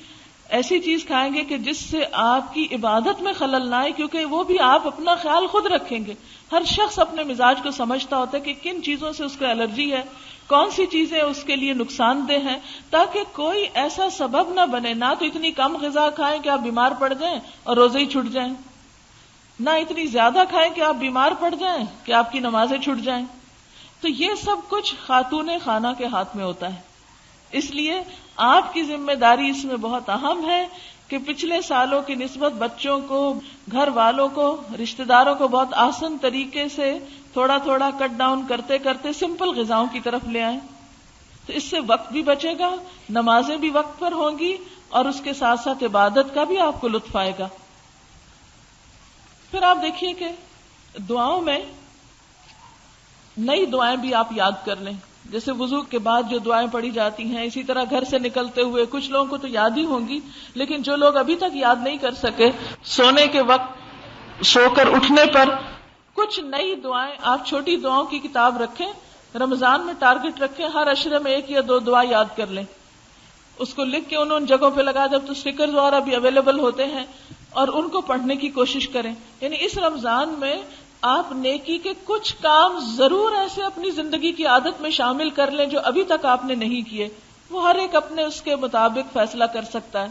ایسی چیز کھائیں گے کہ جس سے آپ کی عبادت میں خلل نہ آئے، کیونکہ وہ بھی آپ اپنا خیال خود رکھیں گے. ہر شخص اپنے مزاج کو سمجھتا ہوتا ہے کہ کن چیزوں سے اس کو الرجی ہے، کون سی چیزیں اس کے لیے نقصان دہ ہیں، تاکہ کوئی ایسا سبب نہ بنے. نہ تو اتنی کم غذا کھائیں کہ آپ بیمار پڑ جائیں اور روزے ہی چھوٹ جائیں، نہ اتنی زیادہ کھائیں کہ آپ بیمار پڑ جائیں کہ آپ کی نمازیں چھوٹ جائیں. تو یہ سب کچھ خاتون خانہ کے ہاتھ میں ہوتا ہے. اس لیے آپ کی ذمہ داری اس میں بہت اہم ہے کہ پچھلے سالوں کی نسبت بچوں کو، گھر والوں کو، رشتہ داروں کو بہت آسان طریقے سے تھوڑا تھوڑا کٹ ڈاؤن کرتے کرتے سمپل غذاؤں کی طرف لے آئیں. تو اس سے وقت بھی بچے گا، نمازیں بھی وقت پر ہوں گی، اور اس کے ساتھ ساتھ عبادت کا بھی آپ کو لطف آئے گا. پھر آپ دیکھیے کہ دعاؤں میں نئی دعائیں بھی آپ یاد کر لیں. جیسے وضو کے بعد جو دعائیں پڑھی جاتی ہیں، اسی طرح گھر سے نکلتے ہوئے کچھ لوگوں کو تو یاد ہی ہوں گی، لیکن جو لوگ ابھی تک یاد نہیں کر سکے، سونے کے وقت، سو کر اٹھنے پر کچھ نئی دعائیں. آپ چھوٹی دعاؤں کی کتاب رکھیں، رمضان میں ٹارگٹ رکھیں، ہر عشرے میں 1 یا 2 دعا یاد کر لیں. اس کو لکھ کے ان جگہوں پہ لگا دیں. اب تو اسٹیکرز وغیرہ بھی اویلیبل ہوتے ہیں، اور ان کو پڑھنے کی کوشش کریں. یعنی اس رمضان میں آپ نیکی کے کچھ کام ضرور ایسے اپنی زندگی کی عادت میں شامل کر لیں جو ابھی تک آپ نے نہیں کیے. وہ ہر ایک اپنے اس کے مطابق فیصلہ کر سکتا ہے.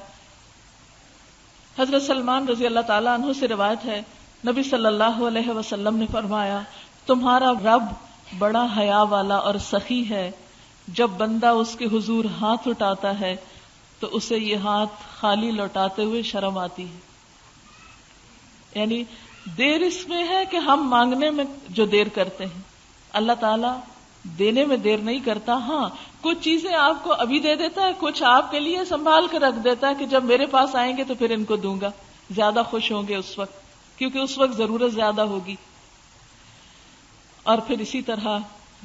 حضرت سلمان رضی اللہ تعالیٰ عنہ سے روایت ہے، نبی صلی اللہ علیہ وسلم نے فرمایا، تمہارا رب بڑا حیا والا اور سخی ہے. جب بندہ اس کے حضور ہاتھ اٹھاتا ہے تو اسے یہ ہاتھ خالی لوٹاتے ہوئے شرم آتی ہے. یعنی دیر اس میں ہے کہ ہم مانگنے میں جو دیر کرتے ہیں، اللہ تعالیٰ دینے میں دیر نہیں کرتا. ہاں کچھ چیزیں آپ کو ابھی دے دیتا ہے، کچھ آپ کے لیے سنبھال کے رکھ دیتا ہے کہ جب میرے پاس آئیں گے تو پھر ان کو دوں گا. زیادہ خوش ہوں گے اس وقت، کیونکہ اس وقت ضرورت زیادہ ہوگی. اور پھر اسی طرح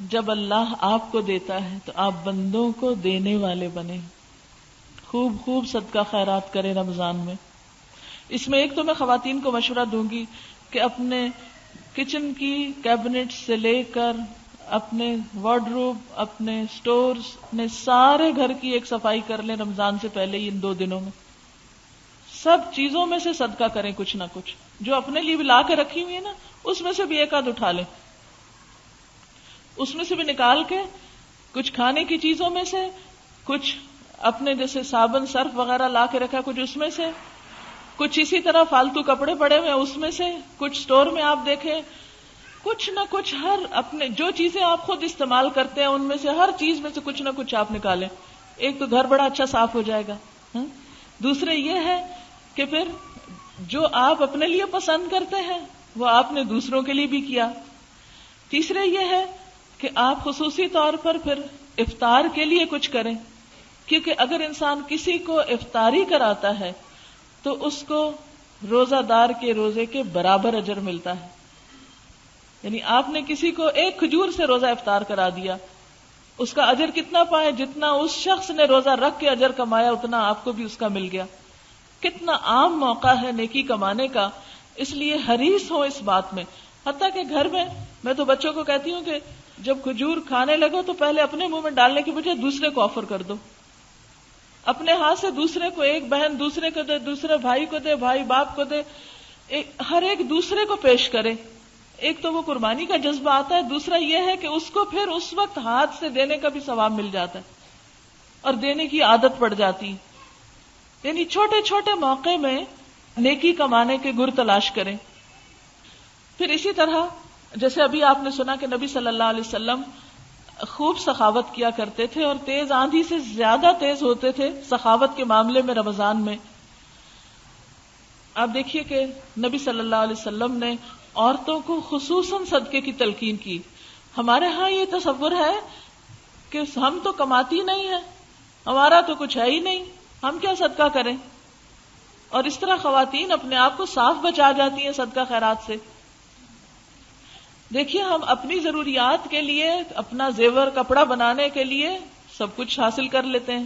جب اللہ آپ کو دیتا ہے تو آپ بندوں کو دینے والے بنیں. خوب خوب صدقہ خیرات کریں رمضان میں. اس میں ایک تو میں خواتین کو مشورہ دوں گی کہ اپنے کچن کی کیبنٹ سے لے کر اپنے وارڈروب، اپنے سٹورز، اپنے سارے گھر کی ایک صفائی کر لیں رمضان سے پہلے ہی. ان 2 دنوں میں سب چیزوں میں سے صدقہ کریں، کچھ نہ کچھ. جو اپنے لیے بھی لا کے رکھی ہوئی ہے نا، اس میں سے بھی 1 آدھ اٹھا لیں. اس میں سے بھی نکال کے کچھ کھانے کی چیزوں میں سے، کچھ اپنے جیسے صابن، سرف وغیرہ لا کے رکھا، کچھ اس میں سے، کچھ اسی طرح فالتو کپڑے پڑے ہوئے اس میں سے کچھ سٹور میں آپ دیکھیں کچھ نہ کچھ ہر اپنے جو چیزیں آپ خود استعمال کرتے ہیں ان میں سے ہر چیز میں سے کچھ نہ کچھ آپ نکالیں. ایک تو گھر بڑا اچھا صاف ہو جائے گا. دوسرے یہ ہے کہ پھر جو آپ اپنے لیے پسند کرتے ہیں وہ آپ نے دوسروں کے لیے بھی کیا. تیسرے یہ ہے کہ آپ خصوصی طور پر پھر افطار کے لیے کچھ کریں، کیونکہ اگر انسان کسی کو افطاری کراتا ہے تو اس کو روزہ دار کے روزے کے برابر اجر ملتا ہے. یعنی آپ نے کسی کو ایک کھجور سے روزہ افطار کرا دیا، اس کا اجر کتنا پائے؟ جتنا اس شخص نے روزہ رکھ کے اجر کمایا اتنا آپ کو بھی اس کا مل گیا. کتنا عام موقع ہے نیکی کمانے کا. اس لیے حریص ہو اس بات میں. حتیٰ کہ گھر میں تو بچوں کو کہتی ہوں کہ جب کھجور کھانے لگو تو پہلے اپنے منہ میں ڈالنے کی بجائے دوسرے کو آفر کر دو. اپنے ہاتھ سے دوسرے کو، ایک بہن دوسرے کو دے، دوسرے بھائی کو دے، بھائی باپ کو دے، ہر ایک دوسرے کو پیش کرے. ایک تو وہ قربانی کا جذبہ آتا ہے، دوسرا یہ ہے کہ اس کو پھر اس وقت ہاتھ سے دینے کا بھی ثواب مل جاتا ہے اور دینے کی عادت پڑ جاتی. یعنی چھوٹے چھوٹے موقع میں نیکی کمانے کے گر تلاش کریں. پھر اسی طرح جیسے ابھی آپ نے سنا کہ نبی صلی اللہ علیہ وسلم خوب سخاوت کیا کرتے تھے اور تیز آندھی سے زیادہ تیز ہوتے تھے سخاوت کے معاملے میں رمضان میں. آپ دیکھیے کہ نبی صلی اللہ علیہ وسلم نے عورتوں کو خصوصاً صدقے کی تلقین کی. ہمارے ہاں یہ تصور ہے کہ ہم تو کماتی نہیں ہیں، ہمارا تو کچھ ہے ہی نہیں، ہم کیا صدقہ کریں. اور اس طرح خواتین اپنے آپ کو صاف بچا جاتی ہیں صدقہ خیرات سے. دیکھیے ہم اپنی ضروریات کے لیے، اپنا زیور کپڑا بنانے کے لیے سب کچھ حاصل کر لیتے ہیں.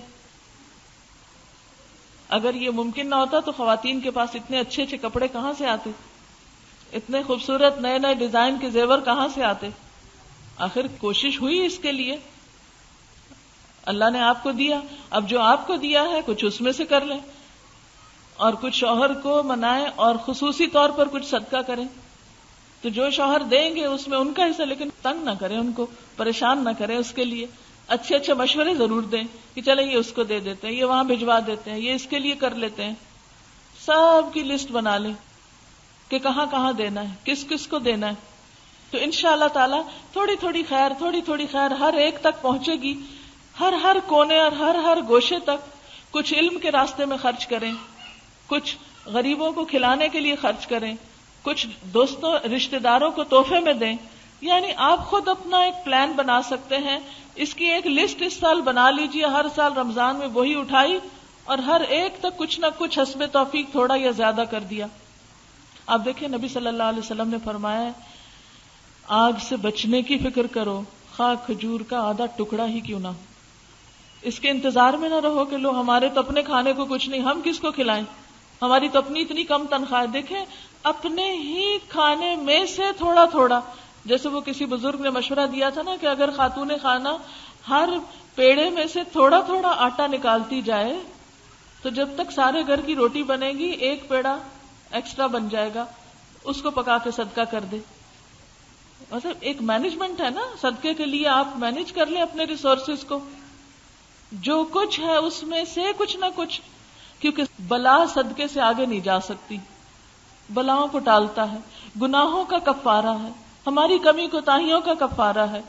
اگر یہ ممکن نہ ہوتا تو خواتین کے پاس اتنے اچھے اچھے کپڑے کہاں سے آتے، اتنے خوبصورت نئے نئے ڈیزائن کے زیور کہاں سے آتے. آخر کوشش ہوئی اس کے لیے، اللہ نے آپ کو دیا. اب جو آپ کو دیا ہے کچھ اس میں سے کر لیں اور کچھ شوہر کو منائیں اور خصوصی طور پر کچھ صدقہ کریں. تو جو شوہر دیں گے اس میں ان کا حصہ، لیکن تنگ نہ کریں، ان کو پریشان نہ کریں. اس کے لیے اچھے اچھے مشورے ضرور دیں کہ چلیں یہ اس کو دے دیتے ہیں، یہ وہاں بھجوا دیتے ہیں، یہ اس کے لیے کر لیتے ہیں. سب کی لسٹ بنا لیں کہ کہاں کہاں دینا ہے، کس کس کو دینا ہے. تو انشاءاللہ تعالی تھوڑی تھوڑی خیر ہر ایک تک پہنچے گی. ہر کونے اور ہر گوشے تک. کچھ علم کے راستے میں خرچ کریں، کچھ غریبوں کو کھلانے کے لیے خرچ کریں، کچھ دوستوں رشتہ داروں کو تحفے میں دیں. یعنی آپ خود اپنا ایک پلان بنا سکتے ہیں. اس کی ایک لسٹ اس سال بنا لیجئے، ہر سال رمضان میں وہی اٹھائی اور ہر ایک تک کچھ نہ کچھ حسب توفیق تھوڑا یا زیادہ کر دیا. آپ دیکھیں نبی صلی اللہ علیہ وسلم نے فرمایا ہے آگ سے بچنے کی فکر کرو، خواہ کھجور کا آدھا ٹکڑا ہی کیوں نہ ہو. اس کے انتظار میں نہ رہو کہ لو ہمارے تو اپنے کھانے کو کچھ نہیں، ہم کس کو کھلائیں، ہماری تو اپنی اتنی کم تنخواہ. دیکھیں اپنے ہی کھانے میں سے تھوڑا تھوڑا. جیسے وہ کسی بزرگ نے مشورہ دیا تھا نا کہ اگر خاتون خانہ ہر پیڑے میں سے تھوڑا تھوڑا آٹا نکالتی جائے تو جب تک سارے گھر کی روٹی بنے گی ایک پیڑا ایکسٹرا بن جائے گا، اس کو پکا کے صدقہ کر دے. مطلب ایک مینجمنٹ ہے نا، صدقے کے لیے آپ مینج کر لیں اپنے ریسورسز کو، جو کچھ ہے اس میں سے کچھ نہ کچھ. کیونکہ بلا صدقے سے آگے نہیں جا سکتی، بلاؤں کو ٹالتا ہے، گناہوں کا کفارہ ہے، ہماری کمی کوتاہیوں کا کفارہ ہے.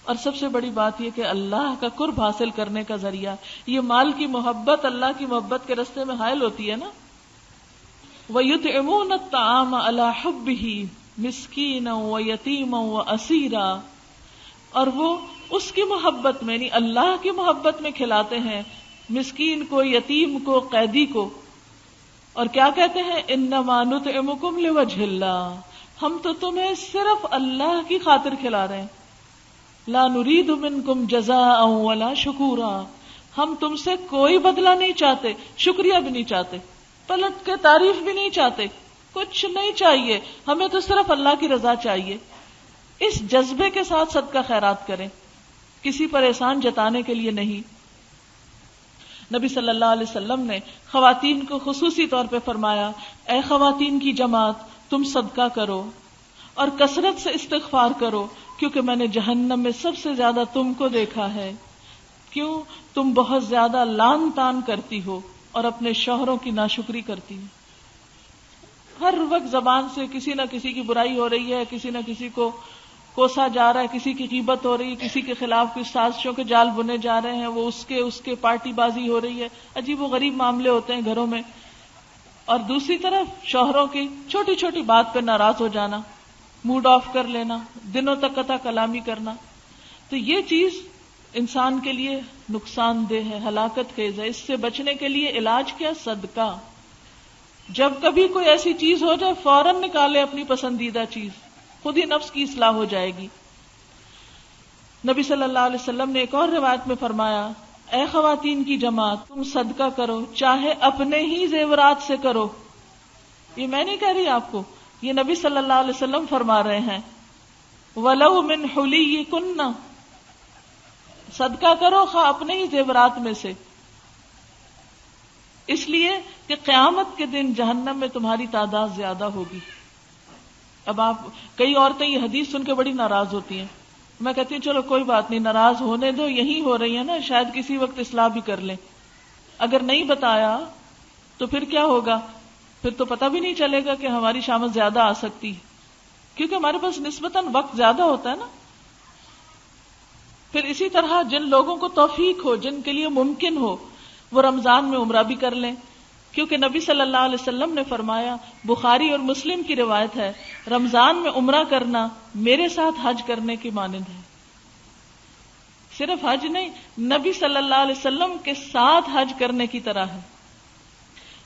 اور سب سے بڑی بات یہ کہ اللہ کا قرب حاصل کرنے کا ذریعہ. یہ مال کی محبت اللہ کی محبت کے راستے میں حائل ہوتی ہے نا. وَيُطْعِمُونَ الطَّعَامَ عَلَى حُبِّهِ مِسْكِينًا وَيَتِيمًا وَأَسِيرًا، اور وہ اس کی محبت میں یعنی اللہ کی محبت میں کھلاتے ہیں مسکین کو، یتیم کو، قیدی کو. اور کیا کہتے ہیں انما نطعمکم لوجہ اللہ، ہم تو تمہیں صرف اللہ کی خاطر کھلا رہے ہیں. لا نرید منکم جزاء ولا شکورا، ہم تم سے کوئی بدلہ نہیں چاہتے، شکریہ بھی نہیں چاہتے، پلٹ کے تعریف بھی نہیں چاہتے، کچھ نہیں چاہیے، ہمیں تو صرف اللہ کی رضا چاہیے. اس جذبے کے ساتھ صدقہ خیرات کریں، کسی پر احسان جتانے کے لیے نہیں. نبی صلی اللہ علیہ وسلم نے خواتین کو خصوصی طور پہ فرمایا اے خواتین کی جماعت، تم صدقہ کرو اور کثرت سے استغفار کرو، کیونکہ میں نے جہنم میں سب سے زیادہ تم کو دیکھا ہے. کیوں؟ تم بہت زیادہ لان تان کرتی ہو اور اپنے شوہروں کی ناشکری کرتی ہو. ہر وقت زبان سے کسی نہ کسی کی برائی ہو رہی ہے، کسی نہ کسی کو کوسا جا رہا ہے، کسی کی غیبت ہو رہی ہے، کسی کے خلاف کچھ سازشوں کے جال بنے جا رہے ہیں، وہ اس کے پارٹی بازی ہو رہی ہے، عجیب و غریب معاملے ہوتے ہیں گھروں میں. اور دوسری طرف شوہروں کی چھوٹی چھوٹی بات پہ ناراض ہو جانا، موڈ آف کر لینا، دنوں تک قطع کلامی کرنا. تو یہ چیز انسان کے لیے نقصان دہ ہے، ہلاکت خیز ہے. اس سے بچنے کے لیے علاج کیا؟ صدقہ. جب کبھی کوئی ایسی چیز ہو جائے فوراً نکالے اپنی پسندیدہ چیز، خود ہی نفس کی اصلاح ہو جائے گی. نبی صلی اللہ علیہ وسلم نے ایک اور روایت میں فرمایا، اے خواتین کی جماعت، تم صدقہ کرو چاہے اپنے ہی زیورات سے کرو. یہ میں نہیں کہہ رہی آپ کو، یہ نبی صلی اللہ علیہ وسلم فرما رہے ہیں. وَلَوْ مِنْ حُلِيِّكُنَّ، صدقہ کرو خواہ اپنے ہی زیورات میں سے، اس لیے کہ قیامت کے دن جہنم میں تمہاری تعداد زیادہ ہوگی. اب آپ کئی عورتیں یہ حدیث سن کے بڑی ناراض ہوتی ہیں. میں کہتی ہوں چلو کوئی بات نہیں، ناراض ہونے دو، یہی ہو رہی ہے نا، شاید کسی وقت اصلاح بھی کر لیں. اگر نہیں بتایا تو پھر کیا ہوگا؟ پھر تو پتہ بھی نہیں چلے گا کہ ہماری شامت زیادہ آ سکتی، کیونکہ ہمارے پاس نسبتاً وقت زیادہ ہوتا ہے نا. پھر اسی طرح جن لوگوں کو توفیق ہو، جن کے لیے ممکن ہو، وہ رمضان میں عمرہ بھی کر لیں، کیونکہ نبی صلی اللہ علیہ وسلم نے فرمایا، بخاری اور مسلم کی روایت ہے، رمضان میں عمرہ کرنا میرے ساتھ حج کرنے کی مانند ہے. صرف حج نہیں، نبی صلی اللہ علیہ وسلم کے ساتھ حج کرنے کی طرح ہے.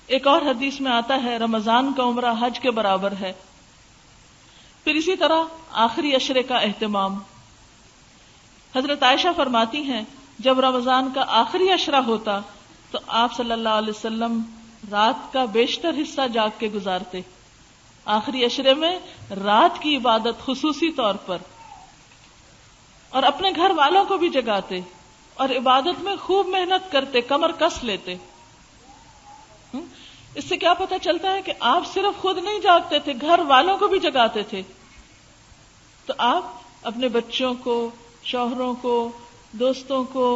ایک اور حدیث میں آتا ہے، رمضان کا عمرہ حج کے برابر ہے. پھر اسی طرح آخری عشرے کا اہتمام. حضرت عائشہ فرماتی ہیں، جب رمضان کا آخری عشرہ ہوتا تو آپ صلی اللہ علیہ وسلم رات کا بیشتر حصہ جاگ کے گزارتے. آخری عشرے میں رات کی عبادت خصوصی طور پر، اور اپنے گھر والوں کو بھی جگاتے اور عبادت میں خوب محنت کرتے، کمر کس لیتے. اس سے کیا پتہ چلتا ہے کہ آپ صرف خود نہیں جاگتے تھے، گھر والوں کو بھی جگاتے تھے. تو آپ اپنے بچوں کو، شوہروں کو، دوستوں کو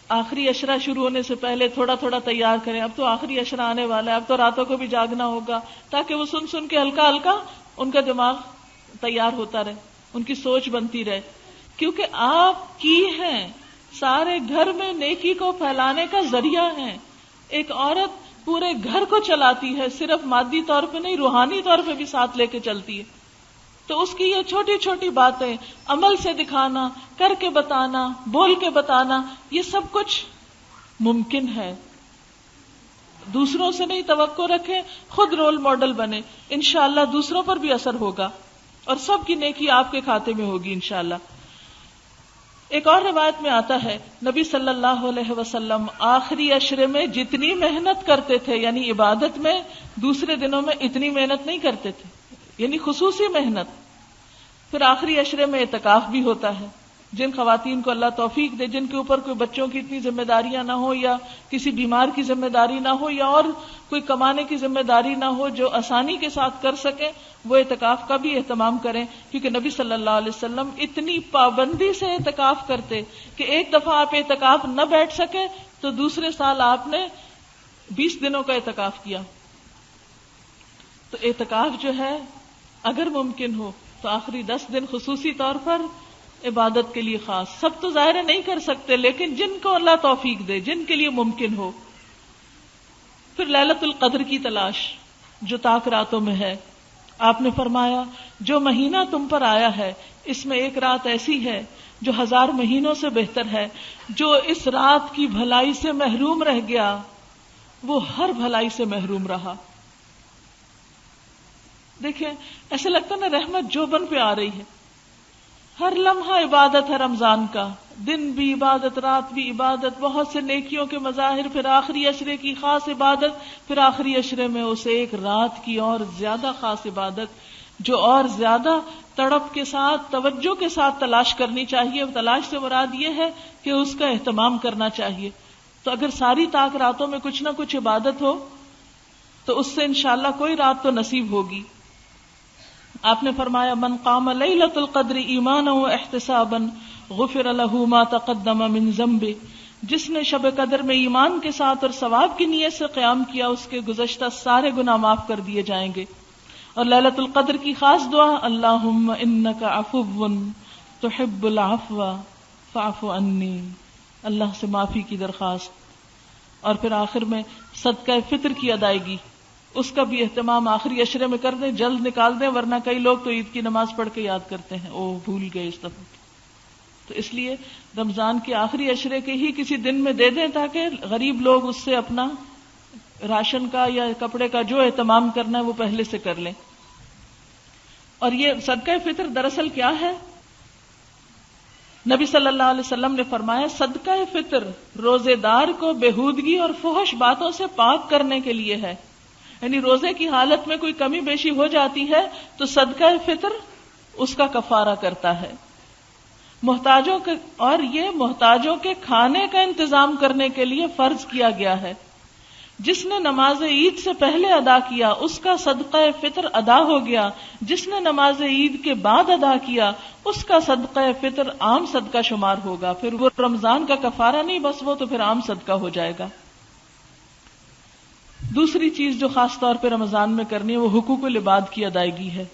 آخری عشرہ شروع ہونے سے پہلے تھوڑا تھوڑا تیار کریں. اب تو آخری عشرہ آنے والا ہے، اب تو راتوں کو بھی جاگنا ہوگا، تاکہ وہ سن سن کے ہلکا ہلکا ان کا دماغ تیار ہوتا رہے، ان کی سوچ بنتی رہے. کیونکہ آپ کی ہیں، سارے گھر میں نیکی کو پھیلانے کا ذریعہ ہیں. ایک عورت پورے گھر کو چلاتی ہے، صرف مادی طور پہ نہیں، روحانی طور پہ بھی ساتھ لے کے چلتی ہے. تو اس کی یہ چھوٹی چھوٹی باتیں عمل سے دکھانا، کر کے بتانا، بول کے بتانا، یہ سب کچھ ممکن ہے. دوسروں سے نہیں توقع رکھیں، خود رول ماڈل بنے، انشاءاللہ دوسروں پر بھی اثر ہوگا اور سب کی نیکی آپ کے کھاتے میں ہوگی انشاءاللہ. ایک اور روایت میں آتا ہے، نبی صلی اللہ علیہ وسلم آخری عشرے میں جتنی محنت کرتے تھے، یعنی عبادت میں، دوسرے دنوں میں اتنی محنت نہیں کرتے تھے، یعنی خصوصی محنت. پھر آخری عشرے میں اعتکاف بھی ہوتا ہے. جن خواتین کو اللہ توفیق دے، جن کے اوپر کوئی بچوں کی اتنی ذمہ داریاں نہ ہو، یا کسی بیمار کی ذمہ داری نہ ہو، یا اور کوئی کمانے کی ذمہ داری نہ ہو، جو آسانی کے ساتھ کر سکیں، وہ اعتکاف کا بھی اہتمام کریں. کیونکہ نبی صلی اللہ علیہ وسلم اتنی پابندی سے اعتکاف کرتے کہ ایک دفعہ آپ اعتکاف نہ بیٹھ سکے تو دوسرے سال آپ نے 20 دنوں کا اعتکاف کیا. تو اعتکاف جو ہے اگر ممکن ہو تو آخری 10 دن خصوصی طور پر عبادت کے لیے خاص. سب تو ظاہر نہیں کر سکتے، لیکن جن کو اللہ توفیق دے، جن کے لیے ممکن ہو. پھر لیلۃ القدر کی تلاش جو طاق راتوں میں ہے. آپ نے فرمایا، جو مہینہ تم پر آیا ہے اس میں ایک رات ایسی ہے جو 1000 مہینوں سے بہتر ہے. جو اس رات کی بھلائی سے محروم رہ گیا وہ ہر بھلائی سے محروم رہا. دیکھیں ایسے لگتا ہے نا رحمت جو بن پہ آ رہی ہے. ہر لمحہ عبادت ہے رمضان کا، دن بھی عبادت، رات بھی عبادت، بہت سے نیکیوں کے مظاہر. پھر آخری عشرے کی خاص عبادت، پھر آخری عشرے میں اسے ایک رات کی اور زیادہ خاص عبادت جو اور زیادہ تڑپ کے ساتھ، توجہ کے ساتھ تلاش کرنی چاہیے. تلاش سے مراد یہ ہے کہ اس کا اہتمام کرنا چاہیے. تو اگر ساری طاق راتوں میں کچھ نہ کچھ عبادت ہو تو اس سے انشاءاللہ کوئی رات تو نصیب ہوگی. آپ نے فرمایا، من قام لیلۃ القدر ایمانا واحتسابا غفر له ما تقدم من ذنبه. جس نے شب قدر میں ایمان کے ساتھ اور ثواب کی نیت سے قیام کیا اس کے گزشتہ سارے گناہ معاف کر دیے جائیں گے. اور لیلۃ القدر کی خاص دعا اللہم انک عفو تحب العفو فاعف عنی، اللہ سے معافی کی درخواست. اور پھر آخر میں صدقہ فطر کی ادائیگی، اس کا بھی اہتمام آخری عشرے میں کر دیں، جلد نکال دیں، ورنہ کئی لوگ تو عید کی نماز پڑھ کے یاد کرتے ہیں بھول گئے اس دفعہ. تو اس لیے رمضان کے آخری عشرے کے ہی کسی دن میں دے دیں تاکہ غریب لوگ اس سے اپنا راشن کا یا کپڑے کا جو اہتمام کرنا ہے وہ پہلے سے کر لیں. اور یہ صدقہ فطر دراصل کیا ہے؟ نبی صلی اللہ علیہ وسلم نے فرمایا صدقہ فطر روزے دار کو بےہودگی اور فحش باتوں سے پاک کرنے کے لیے ہے. یعنی روزے کی حالت میں کوئی کمی بیشی ہو جاتی ہے تو صدقہ فطر اس کا کفارہ کرتا ہے. محتاجوں کے کھانے کا انتظام کرنے کے لیے فرض کیا گیا ہے. جس نے نماز عید سے پہلے ادا کیا اس کا صدقہ فطر ادا ہو گیا، جس نے نماز عید کے بعد ادا کیا اس کا صدقہ فطر عام صدقہ شمار ہوگا. پھر وہ رمضان کا کفارہ نہیں، بس وہ تو پھر عام صدقہ ہو جائے گا. دوسری چیز جو خاص طور پہ رمضان میں کرنی ہے وہ حقوق العباد کی ادائیگی ہے.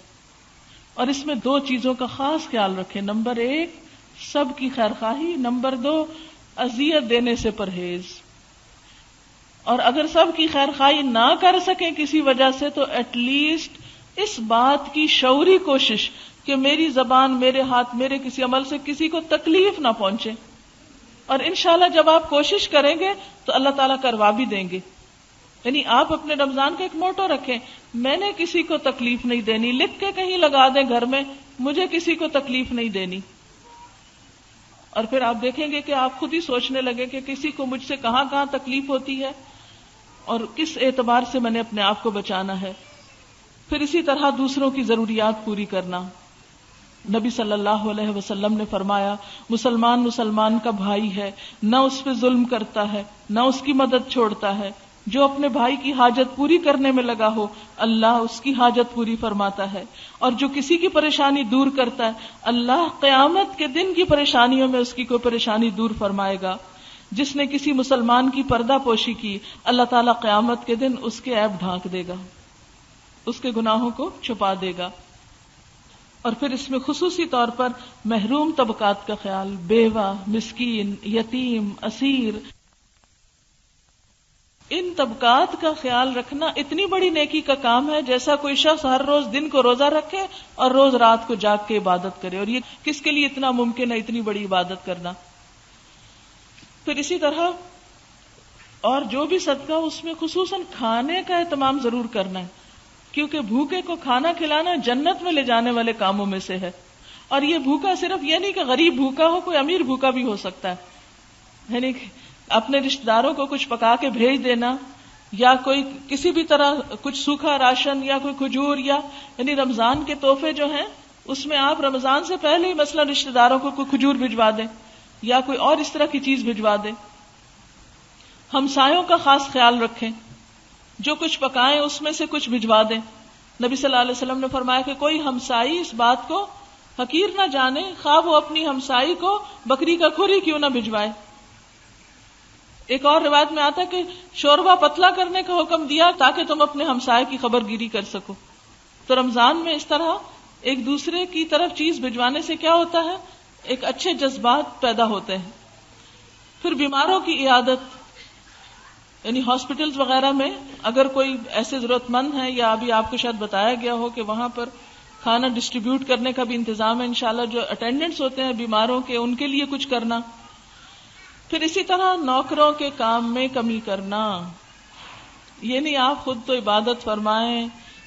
اور اس میں دو چیزوں کا خاص خیال رکھیں. نمبر 1 سب کی خیر خواہی، نمبر 2 اذیت دینے سے پرہیز. اور اگر سب کی خیر خواہی نہ کر سکیں کسی وجہ سے تو ایٹ لیسٹ اس بات کی شعوری کوشش کہ میری زبان، میرے ہاتھ، میرے کسی عمل سے کسی کو تکلیف نہ پہنچے. اور انشاءاللہ جب آپ کوشش کریں گے تو اللہ تعالیٰ کروا بھی دیں گے. یعنی آپ اپنے رمضان کا ایک موٹو رکھیں، میں نے کسی کو تکلیف نہیں دینی، لکھ کے کہیں لگا دیں گھر میں، مجھے کسی کو تکلیف نہیں دینی. اور پھر آپ دیکھیں گے کہ آپ خود ہی سوچنے لگے کہ کسی کو مجھ سے کہاں کہاں تکلیف ہوتی ہے اور کس اعتبار سے میں نے اپنے آپ کو بچانا ہے. پھر اسی طرح دوسروں کی ضروریات پوری کرنا. نبی صلی اللہ علیہ وسلم نے فرمایا مسلمان کا بھائی ہے، نہ اس پہ ظلم کرتا ہے نہ اس کی مدد چھوڑتا ہے. جو اپنے بھائی کی حاجت پوری کرنے میں لگا ہو اللہ اس کی حاجت پوری فرماتا ہے. اور جو کسی کی پریشانی دور کرتا ہے اللہ قیامت کے دن کی پریشانیوں میں اس کی کوئی پریشانی دور فرمائے گا. جس نے کسی مسلمان کی پردہ پوشی کی اللہ تعالیٰ قیامت کے دن اس کے عیب ڈھانک دے گا، اس کے گناہوں کو چھپا دے گا. اور پھر اس میں خصوصی طور پر محروم طبقات کا خیال، بیوہ، مسکین، یتیم، اسیر، ان طبقات کا خیال رکھنا اتنی بڑی نیکی کا کام ہے جیسا کوئی شخص ہر روز دن کو روزہ رکھے اور روز رات کو جاگ کے عبادت کرے. اور یہ کس کے لیے اتنا ممکن ہے اتنی بڑی عبادت کرنا؟ پھر اسی طرح اور جو بھی صدقہ اس میں خصوصاً کھانے کا اہتمام ضرور کرنا ہے، کیونکہ بھوکے کو کھانا کھلانا جنت میں لے جانے والے کاموں میں سے ہے. اور یہ بھوکا صرف یہ نہیں کہ غریب بھوکا ہو، کوئی امیر بھوکا بھی ہو سکتا ہے. یعنی اپنے رشتہ داروں کو کچھ پکا کے بھیج دینا، یا کوئی کسی بھی طرح کچھ سوکھا راشن یا کوئی کھجور، یا یعنی رمضان کے تحفے جو ہیں اس میں آپ رمضان سے پہلے ہی مثلا رشتہ داروں کو کوئی کھجور بھجوا دیں یا کوئی اور اس طرح کی چیز بھجوا دیں. ہمسایوں کا خاص خیال رکھیں، جو کچھ پکائیں اس میں سے کچھ بھجوا دیں. نبی صلی اللہ علیہ وسلم نے فرمایا کہ کوئی ہمسائی اس بات کو حقیر نہ جانے، خواہ وہ اپنی ہمسائی کو بکری کا کھر ہی کیوں نہ بھجوائے. ایک اور روایت میں آتا ہے کہ شوربہ پتلا کرنے کا حکم دیا تاکہ تم اپنے ہمسائے کی خبر گیری کر سکو. تو رمضان میں اس طرح ایک دوسرے کی طرف چیز بھجوانے سے کیا ہوتا ہے، ایک اچھے جذبات پیدا ہوتے ہیں. پھر بیماروں کی عیادت، یعنی ہاسپٹلز وغیرہ میں اگر کوئی ایسے ضرورت مند ہیں، یا ابھی آپ کو شاید بتایا گیا ہو کہ وہاں پر کھانا ڈسٹریبیوٹ کرنے کا بھی انتظام ہے انشاءاللہ. جو اٹینڈنٹس ہوتے ہیں بیماروں کے ان کے لیے کچھ کرنا. پھر اسی طرح نوکروں کے کام میں کمی کرنا. یہ نہیں آپ خود تو عبادت فرمائیں،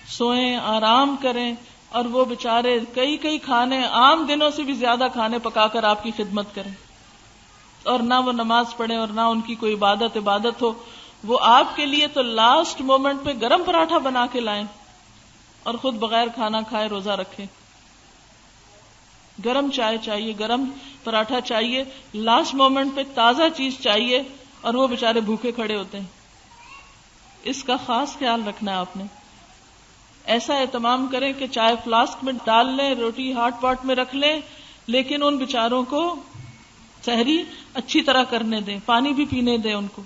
سوئیں، آرام کریں، اور وہ بےچارے کئی کھانے عام دنوں سے بھی زیادہ کھانے پکا کر آپ کی خدمت کریں، اور نہ وہ نماز پڑھیں اور نہ ان کی کوئی عبادت ہو. وہ آپ کے لیے تو لاسٹ مومنٹ پہ گرم پراٹھا بنا کے لائیں اور خود بغیر کھانا کھائے روزہ رکھیں. گرم چائے چاہیے، گرم پراٹھا چاہیے، لاسٹ مومنٹ پہ تازہ چیز چاہیے، اور وہ بےچارے بھوکے کھڑے ہوتے ہیں. اس کا خاص خیال رکھنا ہے آپ نے. ایسا اہتمام کریں کہ چائے فلاسک میں ڈال لیں، روٹی ہاٹ پاٹ میں رکھ لیں، لیکن ان بےچاروں کو سحری اچھی طرح کرنے دیں، پانی بھی پینے دیں ان کو.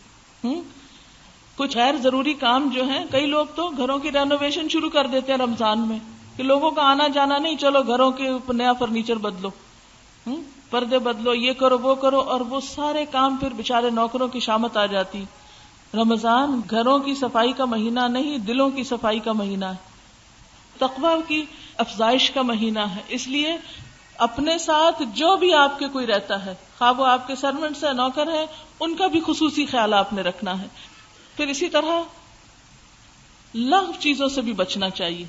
کچھ غیر ضروری کام جو ہیں، کئی لوگ تو گھروں کی رینوویشن شروع کر دیتے ہیں رمضان میں کہ لوگوں کا آنا جانا نہیں، چلو گھروں کے نیا فرنیچر بدلو، پردے بدلو، یہ کرو وہ کرو، اور وہ سارے کام پھر بےچارے نوکروں کی شامت آ جاتی. رمضان گھروں کی صفائی کا مہینہ نہیں، دلوں کی صفائی کا مہینہ ہے، تقویٰ کی افزائش کا مہینہ ہے. اس لیے اپنے ساتھ جو بھی آپ کے کوئی رہتا ہے، خواہ وہ آپ کے سرونٹس ہیں، نوکر ہیں، ان کا بھی خصوصی خیال آپ نے رکھنا ہے. پھر اسی طرح لغو چیزوں سے بھی بچنا چاہیے،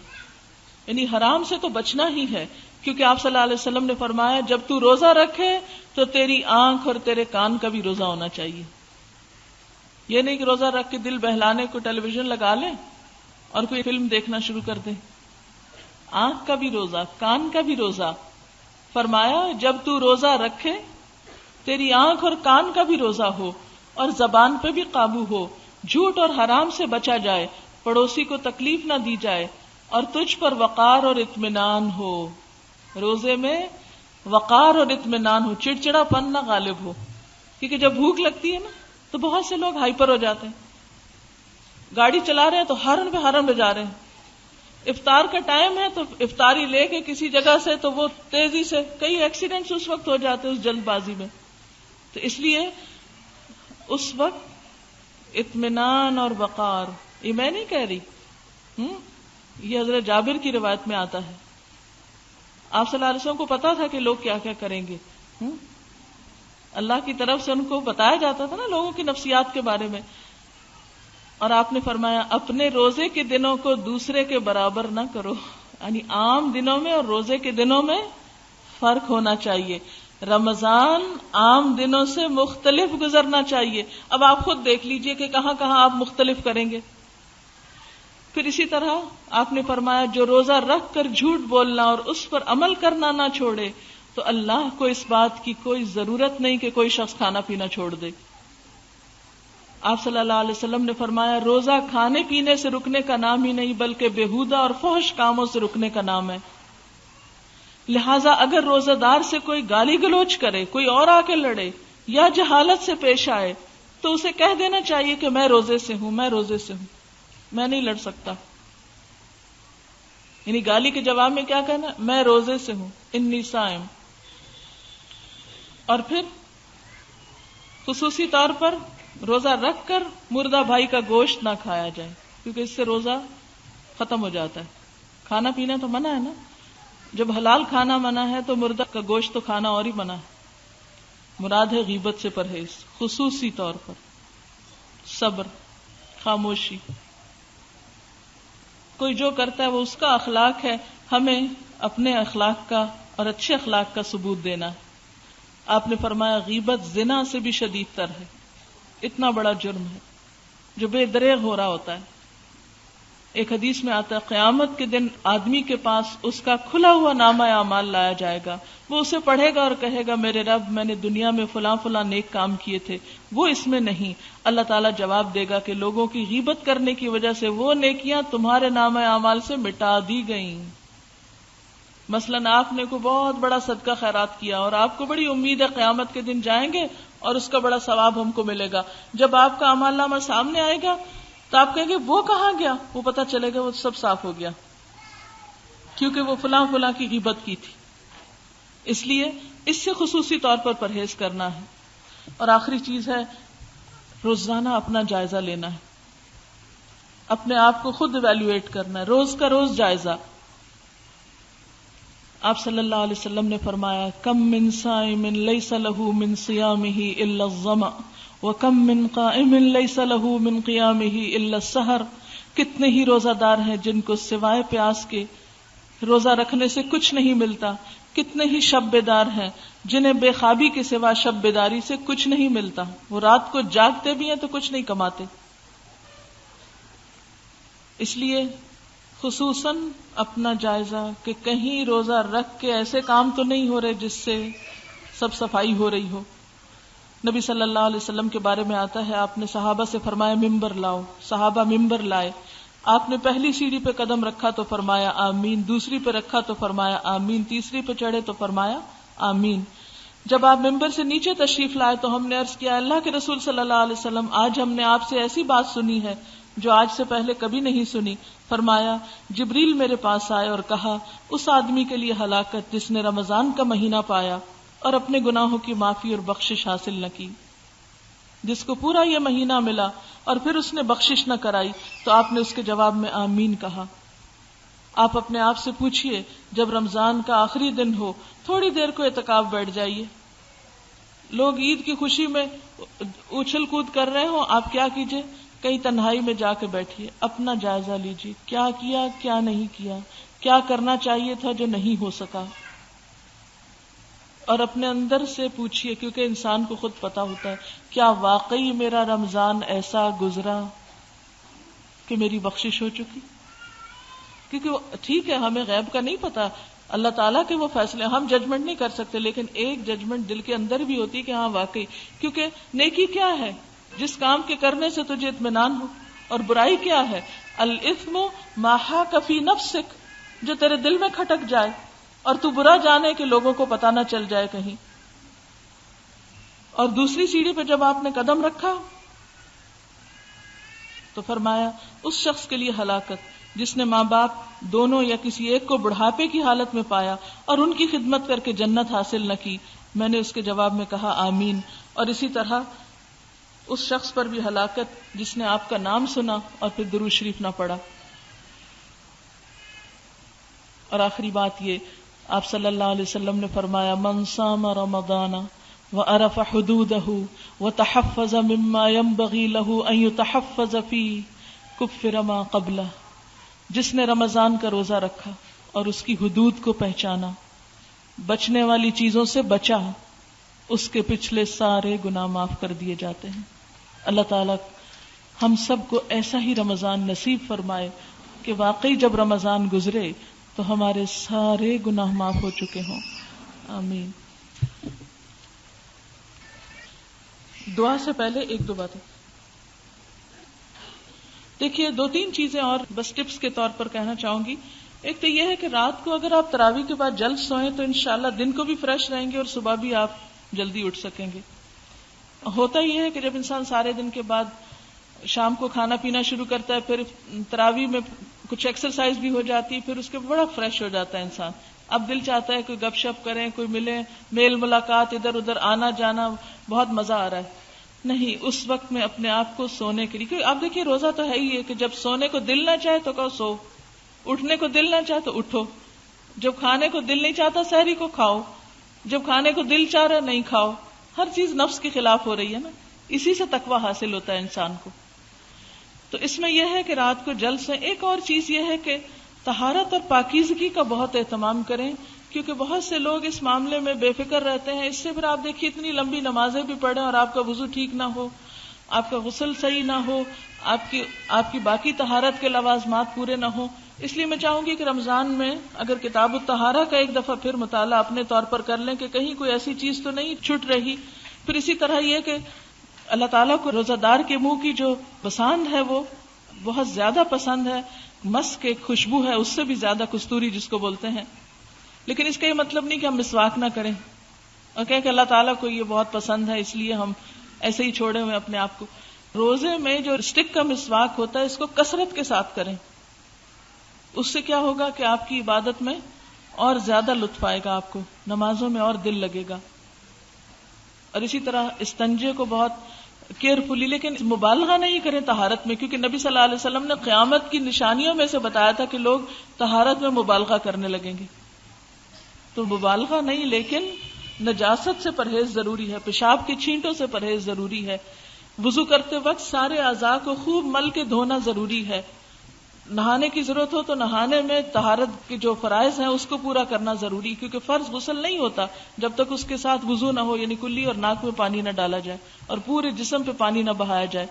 یعنی حرام سے تو بچنا ہی ہے، کیونکہ آپ صلی اللہ علیہ وسلم نے فرمایا جب تو روزہ رکھے تو تیری آنکھ اور تیرے کان کا بھی روزہ ہونا چاہیے. یہ نہیں کہ روزہ رکھ کے دل بہلانے کو ٹیلی ویژن لگا لیں اور کوئی فلم دیکھنا شروع کر دیں. آنکھ کا بھی روزہ، کان کا بھی روزہ. فرمایا جب تو روزہ رکھے تیری آنکھ اور کان کا بھی روزہ ہو، اور زبان پہ بھی قابو ہو، جھوٹ اور حرام سے بچا جائے، پڑوسی کو تکلیف نہ دی جائے، اور تجھ پر وقار اور اطمینان ہو. روزے میں وقار اور اطمینان ہو، چڑچڑا پن نہ غالب ہو. کیونکہ جب بھوک لگتی ہے نا تو بہت سے لوگ ہائپر ہو جاتے ہیں، گاڑی چلا رہے ہیں تو ہارن پہ ہارن بجا رہے ہیں. افطار کا ٹائم ہے تو افطاری لے کے کسی جگہ سے تو وہ تیزی سے، کئی ایکسیڈنٹس اس وقت ہو جاتے ہیں اس جلد بازی میں. تو اس لیے اس وقت اطمینان اور وقار، یہ میں نہیں کہہ رہی، یہ حضرت جابر کی روایت میں آتا ہے. آپ صلی اللہ علیہ وسلم کو پتا تھا کہ لوگ کیا کیا کریں گے، اللہ کی طرف سے ان کو بتایا جاتا تھا نا لوگوں کی نفسیات کے بارے میں. اور آپ نے فرمایا اپنے روزے کے دنوں کو دوسرے کے برابر نہ کرو، یعنی عام دنوں میں اور روزے کے دنوں میں فرق ہونا چاہیے. رمضان عام دنوں سے مختلف گزرنا چاہیے. اب آپ خود دیکھ لیجئے کہ کہاں کہاں آپ مختلف کریں گے. پھر اسی طرح آپ نے فرمایا جو روزہ رکھ کر جھوٹ بولنا اور اس پر عمل کرنا نہ چھوڑے تو اللہ کو اس بات کی کوئی ضرورت نہیں کہ کوئی شخص کھانا پینا چھوڑ دے. آپ صلی اللہ علیہ وسلم نے فرمایا روزہ کھانے پینے سے رکنے کا نام ہی نہیں بلکہ بےہودہ اور فحش کاموں سے رکنے کا نام ہے. لہٰذا اگر روزہ دار سے کوئی گالی گلوچ کرے، کوئی اور آ کے لڑے یا جہالت سے پیش آئے تو اسے کہہ دینا چاہیے کہ میں روزے سے ہوں، میں روزے سے ہوں، میں نہیں لڑ سکتا. یعنی گالی کے جواب میں کیا کہنا؟ میں روزے سے ہوں، انی صائم. اور پھر خصوصی طور پر روزہ رکھ کر مردہ بھائی کا گوشت نہ کھایا جائے، کیونکہ اس سے روزہ ختم ہو جاتا ہے. کھانا پینا تو منع ہے نا، جب حلال کھانا منع ہے تو مردہ کا گوشت تو کھانا اور ہی منع ہے. مراد ہے غیبت سے پرہیز، خصوصی طور پر صبر، خاموشی. کوئی جو کرتا ہے وہ اس کا اخلاق ہے، ہمیں اپنے اخلاق کا اور اچھے اخلاق کا ثبوت دینا ہے. آپ نے فرمایا غیبت زنا سے بھی شدید تر ہے، اتنا بڑا جرم ہے جو بے دریغ ہو رہا ہوتا ہے. ایک حدیث میں آتا ہے قیامت کے دن آدمی کے پاس اس کا کھلا ہوا نامہ اعمال لایا جائے گا، وہ اسے پڑھے گا اور کہے گا میرے رب میں نے دنیا میں فلاں فلاں نیک کام کیے تھے، وہ اس میں نہیں. اللہ تعالیٰ جواب دے گا کہ لوگوں کی غیبت کرنے کی وجہ سے وہ نیکیاں تمہارے نامہ اعمال سے مٹا دی گئیں. مثلاً آپ نے کوئی بہت بڑا صدقہ خیرات کیا اور آپ کو بڑی امید ہے قیامت کے دن جائیں گے اور اس کا بڑا ثواب ہم کو ملے گا. جب آپ کا اعمال نامہ سامنے آئے گا تو آپ کہیں گے وہ کہاں گیا؟ وہ پتہ چلے گا وہ سب صاف ہو گیا کیونکہ وہ فلاں فلاں کی غیبت کی تھی. اس لیے اس سے خصوصی طور پر پرہیز کرنا ہے. اور آخری چیز ہے روزانہ اپنا جائزہ لینا ہے، اپنے آپ کو خود ایویلویٹ کرنا ہے، روز کا روز جائزہ. آپ صلی اللہ علیہ وسلم نے فرمایا کم من صائم لیس له من صیامہ الا الظمأ وکم من قائم لیس له من قیامہ الا السحر. کتنے ہی روزہ دار ہیں جن کو سوائے پیاس کے روزہ رکھنے سے کچھ نہیں ملتا، کتنے ہی شب بیدار ہیں جنہیں بے خوابی کے سوا شب بیداری سے کچھ نہیں ملتا، وہ رات کو جاگتے بھی ہیں تو کچھ نہیں کماتے. اس لیے خصوصاً اپنا جائزہ کہ کہیں روزہ رکھ کے ایسے کام تو نہیں ہو رہے جس سے سب صفائی ہو رہی ہو. نبی صلی اللہ علیہ وسلم کے بارے میں آتا ہے آپ نے صحابہ سے فرمایا ممبر لاؤ، صحابہ ممبر لائے. آپ نے پہلی سیڑھی پہ قدم رکھا تو فرمایا آمین، دوسری پہ رکھا تو فرمایا آمین، تیسری پہ چڑھے تو فرمایا آمین. جب آپ ممبر سے نیچے تشریف لائے تو ہم نے عرض کیا اللہ کے رسول صلی اللہ علیہ وسلم آج ہم نے آپ سے ایسی بات سنی ہے جو آج سے پہلے کبھی نہیں سنی. فرمایا جبریل میرے پاس آئے اور کہا اس آدمی کے لیے ہلاکت جس نے رمضان کا مہینہ پایا اور اپنے گناہوں کی معافی اور بخشش حاصل نہ کی. جس کو پورا یہ مہینہ ملا اور پھر اس نے بخشش نہ کرائی تو آپ نے اس کے جواب میں آمین کہا. آپ اپنے آپ سے پوچھئے جب رمضان کا آخری دن ہو تھوڑی دیر کو اعتکاف بیٹھ جائیے. لوگ عید کی خوشی میں اچھل کود کر رہے ہوں، آپ کیا کیجئے؟ کہیں تنہائی میں جا کے بیٹھیے، اپنا جائزہ لیجیے، کیا کیا کیا نہیں کیا، کیا کرنا چاہیے تھا جو نہیں ہو سکا. اور اپنے اندر سے پوچھئے، کیونکہ انسان کو خود پتا ہوتا ہے کیا واقعی میرا رمضان ایسا گزرا کہ میری بخشش ہو چکی. کیونکہ ٹھیک ہے ہمیں غیب کا نہیں پتا، اللہ تعالیٰ کے وہ فیصلے، ہم ججمنٹ نہیں کر سکتے، لیکن ایک ججمنٹ دل کے اندر بھی ہوتی کہ ہاں واقعی. کیونکہ نیکی کیا ہے؟ جس کام کے کرنے سے تجھے اطمینان ہو. اور برائی کیا ہے؟ الاثم ما حاک فی نفسک، جو تیرے دل میں کھٹک جائے اور تو برا جانے کہ لوگوں کو پتہ نہ چل جائے کہیں. اور دوسری سیڑھی پہ جب آپ نے قدم رکھا تو فرمایا اس شخص کے لیے ہلاکت جس نے ماں باپ دونوں یا کسی ایک کو بڑھاپے کی حالت میں پایا اور ان کی خدمت کر کے جنت حاصل نہ کی. میں نے اس کے جواب میں کہا آمین. اور اسی طرح اس شخص پر بھی ہلاکت جس نے آپ کا نام سنا اور پھر درود شریف نہ پڑھا. اور آخری بات یہ، آپ صلی اللہ علیہ وسلم نے فرمایا من صام رمضان وعرف حدوده وتحفظ مما ينبغي له ان يتحفظ فيه كفر ما قبله. جس نے رمضان کا روزہ رکھا اور اس کی حدود کو پہچانا، بچنے والی چیزوں سے بچا، اس کے پچھلے سارے گناہ معاف کر دیے جاتے ہیں. اللہ تعالیٰ ہم سب کو ایسا ہی رمضان نصیب فرمائے کہ واقعی جب رمضان گزرے تو ہمارے سارے گناہ معاف ہو چکے ہوں. آمین. دعا سے پہلے ایک دو باتیں دیکھیے، دو تین چیزیں اور بس ٹپس کے طور پر کہنا چاہوں گی. ایک تو یہ ہے کہ رات کو اگر آپ تراویح کے بعد جلد سوئیں تو انشاءاللہ دن کو بھی فریش رہیں گے اور صبح بھی آپ جلدی اٹھ سکیں گے. ہوتا یہ ہے کہ جب انسان سارے دن کے بعد شام کو کھانا پینا شروع کرتا ہے، پھر تراویح میں کچھ ایکسرسائز بھی ہو جاتی ہے، پھر اس کے بڑا فریش ہو جاتا ہے انسان. اب دل چاہتا ہے کوئی گپ شپ کریں، کوئی ملے، میل ملاقات، ادھر ادھر آنا جانا، بہت مزہ آ رہا ہے. نہیں، اس وقت میں اپنے آپ کو سونے کے لیے، کیونکہ آپ دیکھیے روزہ تو ہے ہی ہے کہ جب سونے کو دل نہ چاہے تو کہو سو، اٹھنے کو دل نہ چاہے تو اٹھو، جب کھانے کو دل نہیں چاہتا سحری کو کھاؤ، جب کھانے کو دل چاہ رہا نہیں کھاؤ. ہر چیز نفس کے خلاف ہو رہی ہے نا، اسی سے تقویٰ حاصل ہوتا ہے انسان کو. تو اس میں یہ ہے کہ رات کو جلد سے. ایک اور چیز یہ ہے کہ طہارت اور پاکیزگی کا بہت اہتمام کریں، کیونکہ بہت سے لوگ اس معاملے میں بے فکر رہتے ہیں. اس سے پھر آپ دیکھیے اتنی لمبی نمازیں بھی پڑھیں اور آپ کا وضو ٹھیک نہ ہو، آپ کا غسل صحیح نہ ہو، آپ کی باقی طہارت کے لوازمات پورے نہ ہوں. اس لیے میں چاہوں گی کہ رمضان میں اگر کتاب الطہارہ کا ایک دفعہ پھر مطالعہ اپنے طور پر کر لیں کہ کہیں کوئی ایسی چیز تو نہیں چھٹ رہی. پھر اسی طرح یہ کہ اللہ تعالیٰ کو روزہ دار کے منہ کی جو پسند ہے وہ بہت زیادہ پسند ہے، مسک ایک خوشبو ہے، اس سے بھی زیادہ کستوری جس کو بولتے ہیں. لیکن اس کا یہ مطلب نہیں کہ ہم مسواک نہ کریں اور کہیں کہ اللہ تعالیٰ کو یہ بہت پسند ہے اس لیے ہم ایسے ہی چھوڑے ہوئے اپنے آپ کو. روزے میں جو اسٹک کا مسواک ہوتا ہے اس کو کثرت کے ساتھ کریں. اس سے کیا ہوگا کہ آپ کی عبادت میں اور زیادہ لطف آئے گا، آپ کو نمازوں میں اور دل لگے گا. اور اسی طرح استنجے کو بہت کیئرفلی، لیکن مبالغہ نہیں کریں طہارت میں، کیونکہ نبی صلی اللہ علیہ وسلم نے قیامت کی نشانیوں میں سے بتایا تھا کہ لوگ طہارت میں مبالغہ کرنے لگیں گے. تو مبالغہ نہیں، لیکن نجاست سے پرہیز ضروری ہے، پیشاب کی چھینٹوں سے پرہیز ضروری ہے. وضو کرتے وقت سارے اعضاء کو خوب مل کے دھونا ضروری ہے. نہانے کی ضرورت ہو تو نہانے میں طہارت کے جو فرائض ہیں اس کو پورا کرنا ضروری، کیونکہ فرض غسل نہیں ہوتا جب تک اس کے ساتھ وضو نہ ہو، یعنی کلی اور ناک میں پانی نہ ڈالا جائے اور پورے جسم پہ پانی نہ بہایا جائے.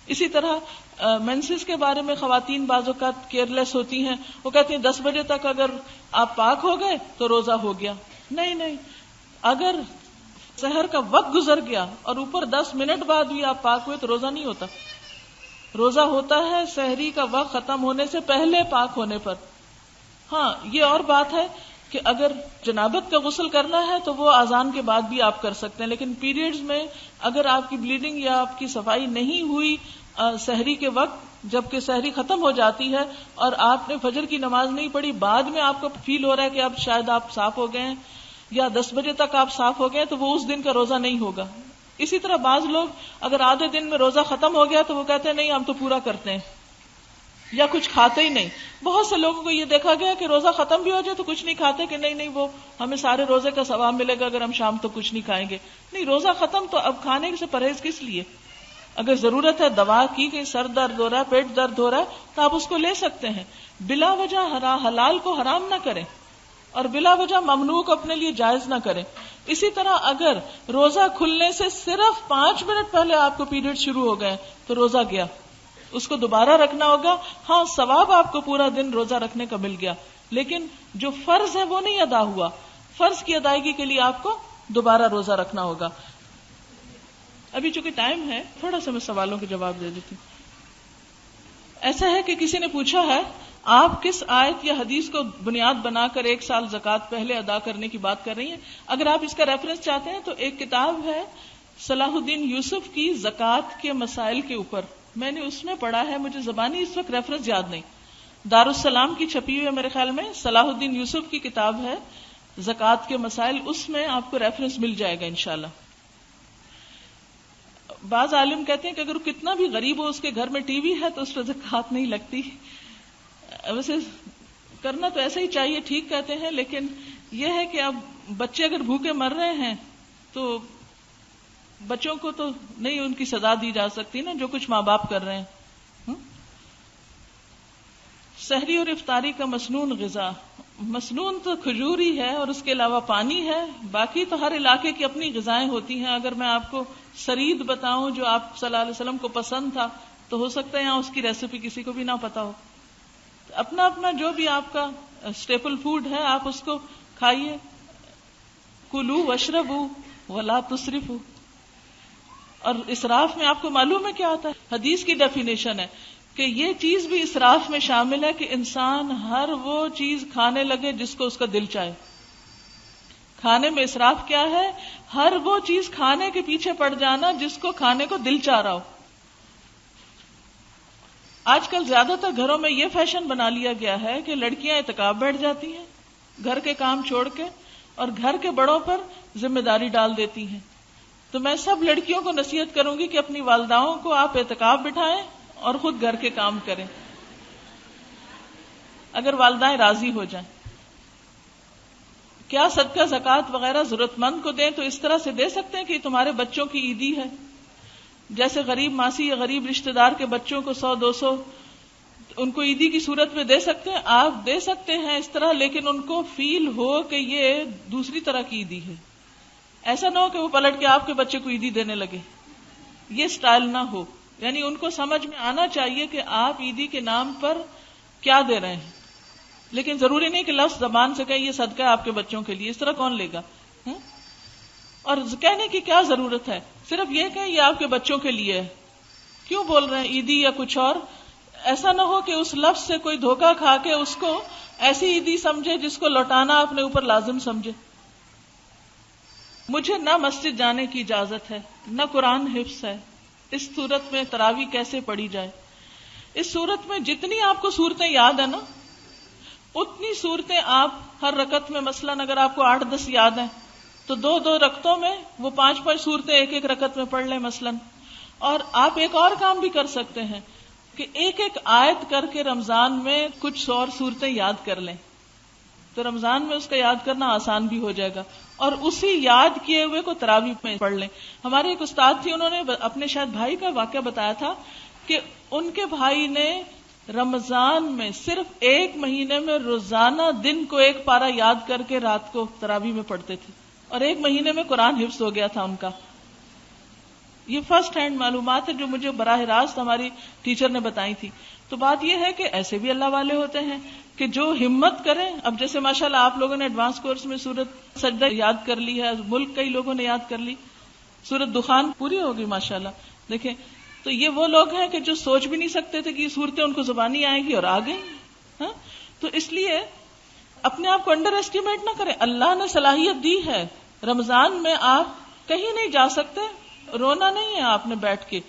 اسی طرح مینسز کے بارے میں خواتین بعض اوقات کیئر لیس ہوتی ہیں، وہ کہتی ہیں 10 بجے تک اگر آپ پاک ہو گئے تو روزہ ہو گیا. نہیں، اگر سحر کا وقت گزر گیا اور اوپر 10 منٹ بعد بھی آپ پاک ہوئے تو روزہ نہیں ہوتا. روزہ ہوتا ہے سحری کا وقت ختم ہونے سے پہلے پاک ہونے پر. ہاں یہ اور بات ہے کہ اگر جنابت کا غسل کرنا ہے تو وہ اذان کے بعد بھی آپ کر سکتے ہیں، لیکن پیریڈز میں اگر آپ کی بلیڈنگ یا آپ کی صفائی نہیں ہوئی سحری کے وقت، جبکہ سحری ختم ہو جاتی ہے اور آپ نے فجر کی نماز نہیں پڑھی، بعد میں آپ کو فیل ہو رہا ہے کہ اب شاید آپ صاف ہو گئے ہیں یا 10 بجے تک آپ صاف ہو گئے، تو وہ اس دن کا روزہ نہیں ہوگا. اسی طرح بعض لوگ اگر آدھے دن میں روزہ ختم ہو گیا تو وہ کہتے ہیں نہیں ہم تو پورا کرتے ہیں، یا کچھ کھاتے ہی نہیں. بہت سے لوگوں کو یہ دیکھا گیا کہ روزہ ختم بھی ہو جائے تو کچھ نہیں کھاتے کہ نہیں وہ ہمیں سارے روزے کا ثواب ملے گا اگر ہم شام تو کچھ نہیں کھائیں گے. نہیں، روزہ ختم تو اب کھانے سے پرہیز کس لیے؟ اگر ضرورت ہے دوا کی، کہیں سر درد ہو رہا ہے، پیٹ درد ہو رہا ہے، تو آپ اس کو لے سکتے ہیں. بلا وجہ حلال کو حرام نہ کریں اور بلا وجہ ممنوع کو اپنے لیے جائز نہ کریں. اسی طرح اگر روزہ کھلنے سے صرف 5 منٹ پہلے آپ کو پیریڈ شروع ہو گئے تو روزہ گیا، اس کو دوبارہ رکھنا ہوگا. ہاں ثواب آپ کو پورا دن روزہ رکھنے کا مل گیا، لیکن جو فرض ہے وہ نہیں ادا ہوا. فرض کی ادائیگی کے لیے آپ کو دوبارہ روزہ رکھنا ہوگا. ابھی چونکہ ٹائم ہے تھوڑا سا میں سوالوں کے جواب دے دیتی ہوں. ایسا ہے کہ کسی نے پوچھا ہے آپ کس آیت یا حدیث کو بنیاد بنا کر 1 سال زکوٰۃ پہلے ادا کرنے کی بات کر رہی ہیں. اگر آپ اس کا ریفرنس چاہتے ہیں تو ایک کتاب ہے صلاح الدین یوسف کی زکوٰۃ کے مسائل کے اوپر، میں نے اس میں پڑھا ہے، مجھے زبانی اس وقت ریفرنس یاد نہیں. دارالسلام کی چھپی ہوئی ہے میرے خیال میں، صلاح الدین یوسف کی کتاب ہے زکوٰۃ کے مسائل، اس میں آپ کو ریفرنس مل جائے گا انشاءاللہ. بعض عالم کہتے ہیں کہ اگر کتنا بھی غریب ہو اس کے گھر میں ٹی وی ہے تو اس پر زکوٰۃ نہیں لگتی. ویسے کرنا تو ایسا ہی چاہیے، ٹھیک کہتے ہیں، لیکن یہ ہے کہ اب بچے اگر بھوکے مر رہے ہیں تو بچوں کو تو نہیں ان کی سزا دی جا سکتی نا جو کچھ ماں باپ کر رہے ہیں. سحری اور افطاری کا مسنون غذا، مسنون تو کھجور ہی ہے اور اس کے علاوہ پانی ہے، باقی تو ہر علاقے کی اپنی غذائیں ہوتی ہیں. اگر میں آپ کو سرید بتاؤں جو آپ صلی اللہ علیہ وسلم کو پسند تھا تو ہو سکتا ہے یہاں اس کی ریسیپی کسی کو بھی نہ پتا ہو. اپنا اپنا جو بھی آپ کا اسٹیپل فوڈ ہے آپ اس کو کھائیے. کلو واشربوا ولا تسرفوا. اور اسراف میں آپ کو معلوم ہے کیا آتا ہے؟ حدیث کی ڈیفینیشن ہے کہ یہ چیز بھی اسراف میں شامل ہے کہ انسان ہر وہ چیز کھانے لگے جس کو اس کا دل چاہے. کھانے میں اسراف کیا ہے؟ ہر وہ چیز کھانے کے پیچھے پڑ جانا جس کو کھانے کو دل چاہ رہا ہو. آج کل زیادہ تر گھروں میں یہ فیشن بنا لیا گیا ہے کہ لڑکیاں اعتکاف بیٹھ جاتی ہیں گھر کے کام چھوڑ کے اور گھر کے بڑوں پر ذمہ داری ڈال دیتی ہیں. تو میں سب لڑکیوں کو نصیحت کروں گی کہ اپنی والداؤں کو آپ اعتکاف بٹھائیں اور خود گھر کے کام کریں اگر والدائیں راضی ہو جائیں. کیا صدقہ زکوٰۃ وغیرہ ضرورت مند کو دیں تو اس طرح سے دے سکتے ہیں کہ تمہارے بچوں کی عیدی ہے، جیسے غریب ماسی یا غریب رشتہ دار کے بچوں کو 100-200 ان کو عیدی کی صورت میں دے سکتے ہیں. آپ دے سکتے ہیں اس طرح، لیکن ان کو فیل ہو کہ یہ دوسری طرح کی عیدی ہے. ایسا نہ ہو کہ وہ پلٹ کے آپ کے بچے کو عیدی دینے لگے، یہ سٹائل نہ ہو. یعنی ان کو سمجھ میں آنا چاہیے کہ آپ عیدی کے نام پر کیا دے رہے ہیں، لیکن ضروری نہیں کہ لفظ زبان سے کہیں یہ صدقہ ہے آپ کے بچوں کے لیے. اس طرح کون لے گا؟ اور کہنے کی کیا ضرورت ہے؟ صرف یہ کہ یہ آپ کے بچوں کے لیے ہے. کیوں بول رہے ہیں عیدی یا کچھ اور؟ ایسا نہ ہو کہ اس لفظ سے کوئی دھوکہ کھا کے اس کو ایسی عیدی سمجھے جس کو لوٹانا اپنے اوپر لازم سمجھے. مجھے نہ مسجد جانے کی اجازت ہے نہ قرآن حفظ ہے، اس صورت میں تراویح کیسے پڑھی جائے؟ اس صورت میں جتنی آپ کو صورتیں یاد ہیں نا اتنی صورتیں آپ ہر رکعت میں، مثلاً اگر آپ کو 8-10 یاد ہیں تو 2-2 رکعتوں میں وہ 5-5 صورتیں ایک رکعت میں پڑھ لیں مثلاً. اور آپ ایک اور کام بھی کر سکتے ہیں کہ ایک آیت کر کے رمضان میں کچھ اور صورتیں یاد کر لیں تو رمضان میں اس کا یاد کرنا آسان بھی ہو جائے گا، اور اسی یاد کیے ہوئے کو تراویح میں پڑھ لیں. ہمارے ایک استاد تھی، انہوں نے اپنے شاید بھائی کا واقعہ بتایا تھا کہ ان کے بھائی نے رمضان میں صرف 1 مہینے میں روزانہ دن کو 1 پارہ یاد کر کے رات کو تراویح میں پڑھتے تھے، اور 1 مہینے میں قرآن حفظ ہو گیا تھا ان کا. یہ فرسٹ ہینڈ معلومات ہے جو مجھے براہ راست ہماری ٹیچر نے بتائی تھی. تو بات یہ ہے کہ ایسے بھی اللہ والے ہوتے ہیں کہ جو ہمت کریں. اب جیسے ماشاءاللہ آپ لوگوں نے ایڈوانس کورس میں سورت سجدہ یاد کر لی ہے، ملک کئی لوگوں نے یاد کر لی، سورت دخان پوری ہوگی ماشاءاللہ. دیکھیں تو یہ وہ لوگ ہیں کہ جو سوچ بھی نہیں سکتے تھے کہ یہ صورتیں ان کو زبانی آئیں گی اور آ گئی. تو اس لیے اپنے آپ کو انڈر ایسٹیمیٹ نہ کریں. اللہ نے صلاحیت دی ہے. رمضان میں آپ کہیں نہیں جا سکتے, رونا نہیں ہے آپ نے بیٹھ کے,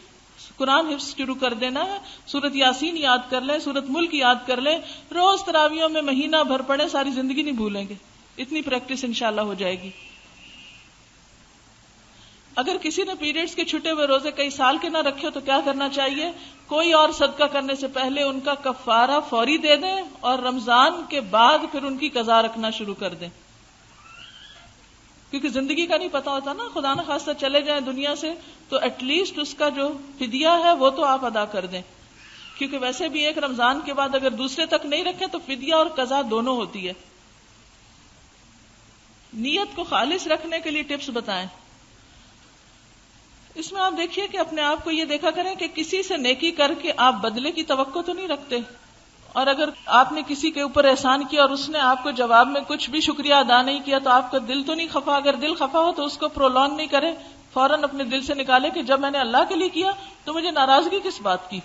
قرآن حفظ شروع کر دینا ہے, سورت یاسین یاد کر لیں, سورت ملک یاد کر لیں, روز تراویحوں میں مہینہ بھر پڑھیں, ساری زندگی نہیں بھولیں گے. اتنی پریکٹس انشاءاللہ ہو جائے گی. اگر کسی نے پیریڈز کے چھٹے ہوئے روزے کئی سال کے نہ رکھے تو کیا کرنا چاہیے؟ کوئی اور صدقہ کرنے سے پہلے ان کا کفارہ فوری دے دیں اور رمضان کے بعد پھر ان کی قضا رکھنا شروع کر دیں, کیونکہ زندگی کا نہیں پتا ہوتا نا, خدا نہ خواستہ چلے جائیں دنیا سے تو ایٹ لیسٹ اس کا جو فدیہ ہے وہ تو آپ ادا کر دیں, کیونکہ ویسے بھی ایک رمضان کے بعد اگر دوسرے تک نہیں رکھیں تو فدیہ اور قضا دونوں ہوتی ہے. نیت کو خالص رکھنے کے لیے ٹپس بتائیں. اس میں آپ دیکھیے کہ اپنے آپ کو یہ دیکھا کریں کہ کسی سے نیکی کر کے آپ بدلے کی توقع تو نہیں رکھتے, اور اگر آپ نے کسی کے اوپر احسان کیا اور اس نے آپ کو جواب میں کچھ بھی شکریہ ادا نہیں کیا تو آپ کا دل تو نہیں خفا. اگر دل خفا ہو تو اس کو پرولونگ نہیں کریں, فوراً اپنے دل سے نکالے کہ جب میں نے اللہ کے لیے کیا تو مجھے ناراضگی کس بات کی.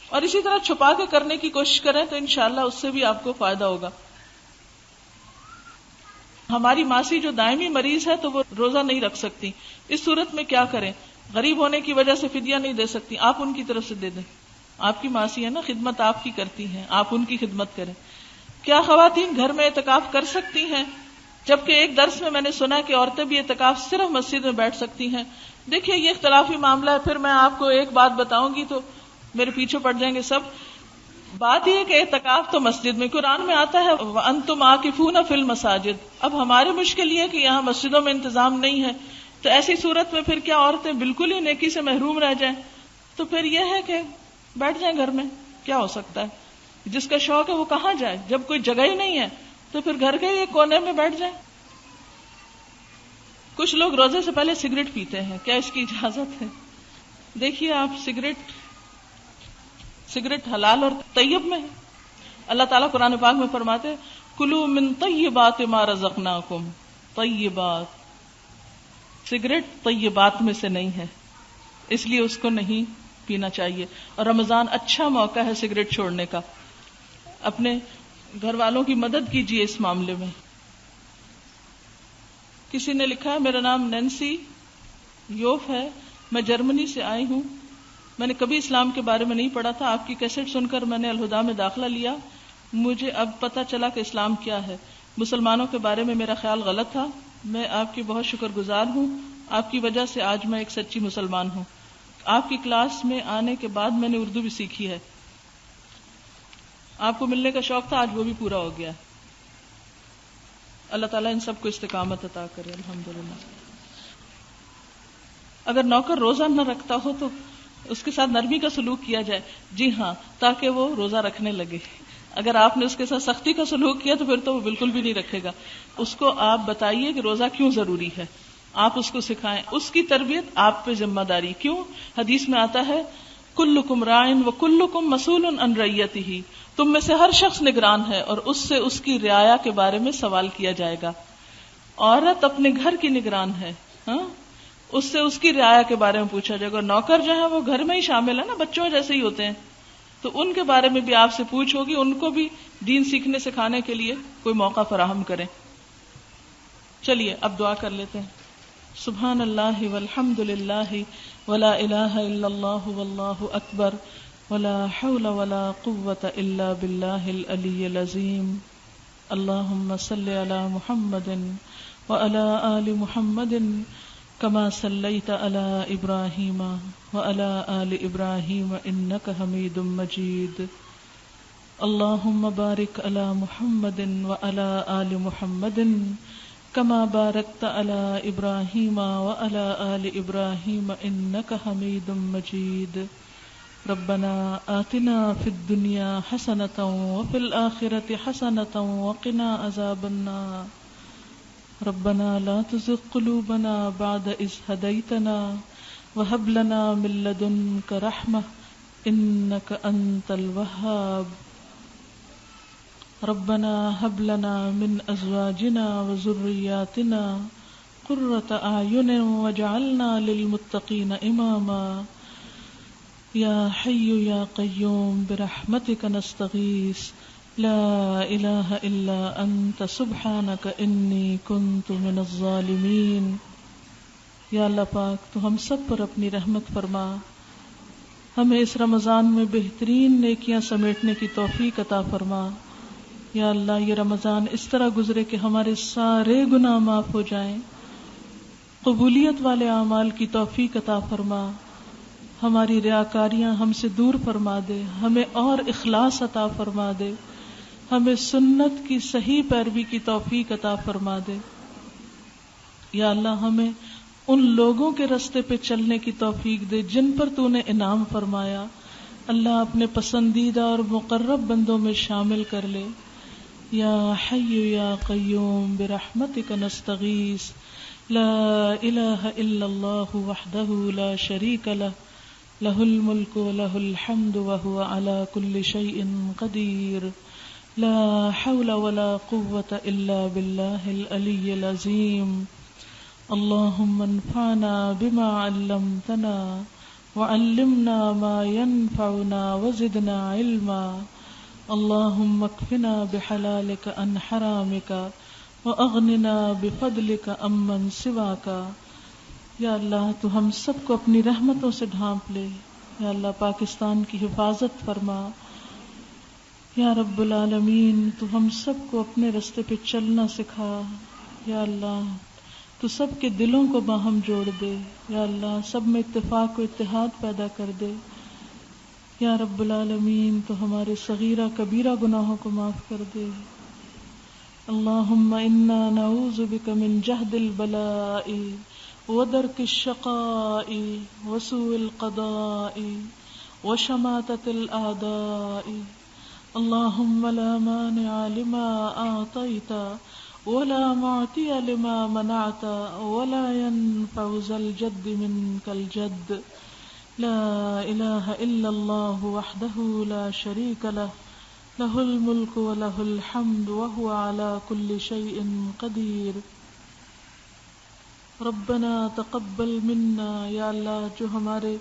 اور اسی طرح چھپا کے کرنے کی کوشش کریں تو انشاءاللہ اس سے بھی آپ کو فائدہ ہوگا. ہماری ماسی جو دائمی مریض ہے تو وہ روزہ نہیں رکھ سکتی, اس صورت میں کیا کریں؟ غریب ہونے کی وجہ سے فدیہ نہیں دے سکتی, آپ ان کی طرف سے دے دیں. آپ کی ماسی ہے نا, خدمت آپ کی کرتی ہیں, آپ ان کی خدمت کریں. کیا خواتین گھر میں اعتکاف کر سکتی ہیں؟ جبکہ ایک درس میں نے سنا کہ عورتیں بھی اعتکاف صرف مسجد میں بیٹھ سکتی ہیں. دیکھیے یہ اختلافی معاملہ ہے, پھر میں آپ کو ایک بات بتاؤں گی تو میرے پیچھے پڑ جائیں گے سب. بات یہ کہ اعتکاف تو مسجد میں, قرآن میں آتا ہے وَأَنْتُمْ عَاكِفُونَ فِي الْمَسَاجِدِ. اب ہمارے مشکل یہ کہ یہاں مسجدوں میں انتظام نہیں ہے, تو ایسی صورت میں پھر کیا عورتیں بالکل ہی نیکی سے محروم رہ جائیں؟ تو پھر یہ ہے کہ بیٹھ جائیں گھر میں, کیا ہو سکتا ہے. جس کا شوق ہے وہ کہاں جائے, جب کوئی جگہ ہی نہیں ہے تو پھر گھر کے ایک کونے میں بیٹھ جائیں. کچھ لوگ روزے سے پہلے سگریٹ پیتے ہیں, کیا اس کی اجازت ہے؟ دیکھیے آپ سگریٹ حلال اور طیب میں ہے. اللہ تعالیٰ قرآن پاک میں فرماتے کلوا من طیبات ما رزقناکم. طیبات, سگریٹ طیبات میں سے نہیں ہے, اس لیے اس کو نہیں پینا چاہیے. اور رمضان اچھا موقع ہے سگریٹ چھوڑنے کا. اپنے گھر والوں کی مدد کیجیے اس معاملے میں. کسی نے لکھا میرا نام نینسی یوف ہے, میں جرمنی سے آئی ہوں, میں نے کبھی اسلام کے بارے میں نہیں پڑھا تھا, آپ کی کیسٹ سن کر میں نے الہدا میں داخلہ لیا, مجھے اب پتہ چلا کہ اسلام کیا ہے. مسلمانوں کے بارے میں میرا خیال غلط تھا, میں آپ کی بہت شکر گزار ہوں, آپ کی وجہ سے آج میں ایک سچی مسلمان ہوں. آپ کی کلاس میں آنے کے بعد میں نے اردو بھی سیکھی ہے. آپ کو ملنے کا شوق تھا, آج وہ بھی پورا ہو گیا. اللہ تعالیٰ ان سب کو استقامت عطا کرے. الحمدللہ. اگر نوکر روزہ نہ رکھتا ہو تو اس کے ساتھ نرمی کا سلوک کیا جائے. جی ہاں, تاکہ وہ روزہ رکھنے لگے. اگر آپ نے اس کے ساتھ سختی کا سلوک کیا تو پھر تو وہ بالکل بھی نہیں رکھے گا. اس کو آپ بتائیے کہ روزہ کیوں ضروری ہے, آپ اس کو سکھائیں, اس کی تربیت آپ پہ ذمہ داری. کیوں؟ حدیث میں آتا ہے کلکم راعٍ وکلکم مسئول عن رعیتہ, تم میں سے ہر شخص نگران ہے اور اس سے اس کی رعایا کے بارے میں سوال کیا جائے گا. عورت اپنے گھر کی نگران ہے, ہاں, اس سے اس کی رعایا کے بارے میں پوچھا جائے گا. نوکر جو ہے وہ گھر میں ہی شامل ہے نا, بچوں جیسے ہی ہوتے ہیں, تو ان کے بارے میں بھی آپ سے پوچھ ہوگی, ان کو بھی دین سیکھنے سکھانے کے لیے کوئی موقع فراہم کریں. چلیے اب دعا کر لیتے ہیں. سبحان اللہ والحمد للہ ولا الہ الا اللہ واللہ اکبر ولا حول ولا قوة الا باللہ العلی العظیم. اللہم صل علی محمد وعلی آل محمد كما صليت على إبراهيم وعلى آل إبراهيم إنك حميد مجيد. اللهم بارك على محمد وعلى آل محمد كما باركت على إبراهيم وعلى آل إبراهيم إنك حميد مجيد. ربنا آتنا في الدنيا حسنة وفي الآخرة حسنة وقنا عذاب النار. ربنا لا تزغ قلوبنا بعد إذ هديتنا وهب لنا من لدنك رحمة إنك أنت الوهاب. ربنا هب لنا من أزواجنا وذرياتنا قرة أعين واجعلنا للمتقين إماما. يا حي يا قيوم برحمتك نستغيث لا الہ الا انت سبحانک انی کنت من الظالمین۔ یا اللہ پاک تو ہم سب پر اپنی رحمت فرما، ہمیں اس رمضان میں بہترین نیکیاں سمیٹنے کی توفیق عطا فرما۔ یا اللہ یہ رمضان اس طرح گزرے کہ ہمارے سارے گناہ معاف ہو جائیں، قبولیت والے اعمال کی توفیق عطا فرما، ہماری ریاکاریاں ہم سے دور فرما دے، ہمیں اور اخلاص عطا فرما دے، ہمیں سنت کی صحیح پیروی کی توفیق عطا فرما دے۔ یا اللہ ہمیں ان لوگوں کے رستے پہ چلنے کی توفیق دے جن پر تو نے انعام فرمایا۔ اللہ اپنے پسندیدہ اور مقرب بندوں میں شامل کر لے۔ یا حی یا قیوم برحمتک نستغیث، لا الہ الا اللہ وحدہ لا شریک لہ، لہ الملک ولہ الحمد وہو علی کل شیء قدیر، لا حول ولا قوة الا باللہ العلی العظیم۔ اللہم انفعنا بما علمتنا وعلمنا ما ينفعنا وزدنا علما، اللہم اکفنا بحلالک عن حرامک واغننا بفضلک عمن سواک۔ یا اللہ تو ہم سب کو اپنی رحمتوں سے ڈھانپ لے۔ یا اللہ پاکستان کی حفاظت فرما۔ یا رب العالمین تو ہم سب کو اپنے رستے پہ چلنا سکھا۔ یا اللہ تو سب کے دلوں کو باہم جوڑ دے۔ یا اللہ سب میں اتفاق و اتحاد پیدا کر دے۔ یا رب العالمین تو ہمارے صغیرہ کبیرہ گناہوں کو معاف کر دے۔ اللہم انا نعوذ بک من جہد البلاء ودرک الشقاء وسوء القضاء وشماتة الأعداء، اللہم لا مانع لما أعطیت ولا معطی لما منعت ولا ينفع ذا الجد منك الجد، لا الہ الا اللہ وحدہ لا شریک لہ، لہ الملک ولہ الحمد وہو علی کل شیء قدیر۔ ربنا تقبل منا، یا اللہ جو ہمارے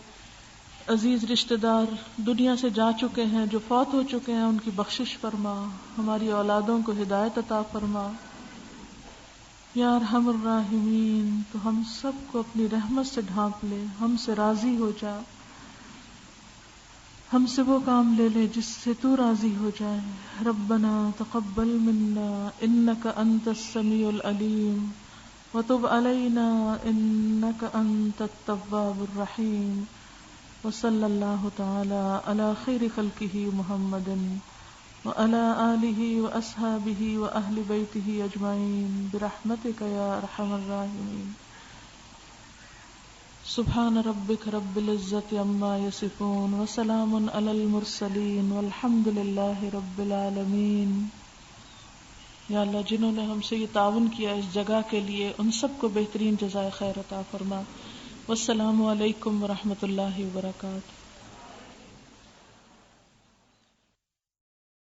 عزیز رشتہ دار دنیا سے جا چکے ہیں، جو فوت ہو چکے ہیں، ان کی بخشش فرما، ہماری اولادوں کو ہدایت عطا فرما۔ یا ارحم الراحمین تو ہم سب کو اپنی رحمت سے ڈھانپ لے، ہم سے راضی ہو جا، ہم سے وہ کام لے لے جس سے تو راضی ہو جائے۔ ربنا تقبل منا انک انت السمیع العلیم وتب علینا انک انت التواب الرحیم، وصلی اللہ تعالی علی خیر خلقہ محمد وعلی آلہ واصحابہ واہل بیتہ اجمعین برحمتک یا ارحم الراحمین۔ سبحان ربک رب العزت عما یصفون وسلام علی المرسلین والحمد للہ رب العالمین۔ یا اللہ جنہوں نے ہم سے یہ تعاون کیا اس جگہ کے لیے ان سب کو بہترین جزائے خیر عطا فرما۔ والسلام علیکم ورحمۃ اللہ وبرکاتہ۔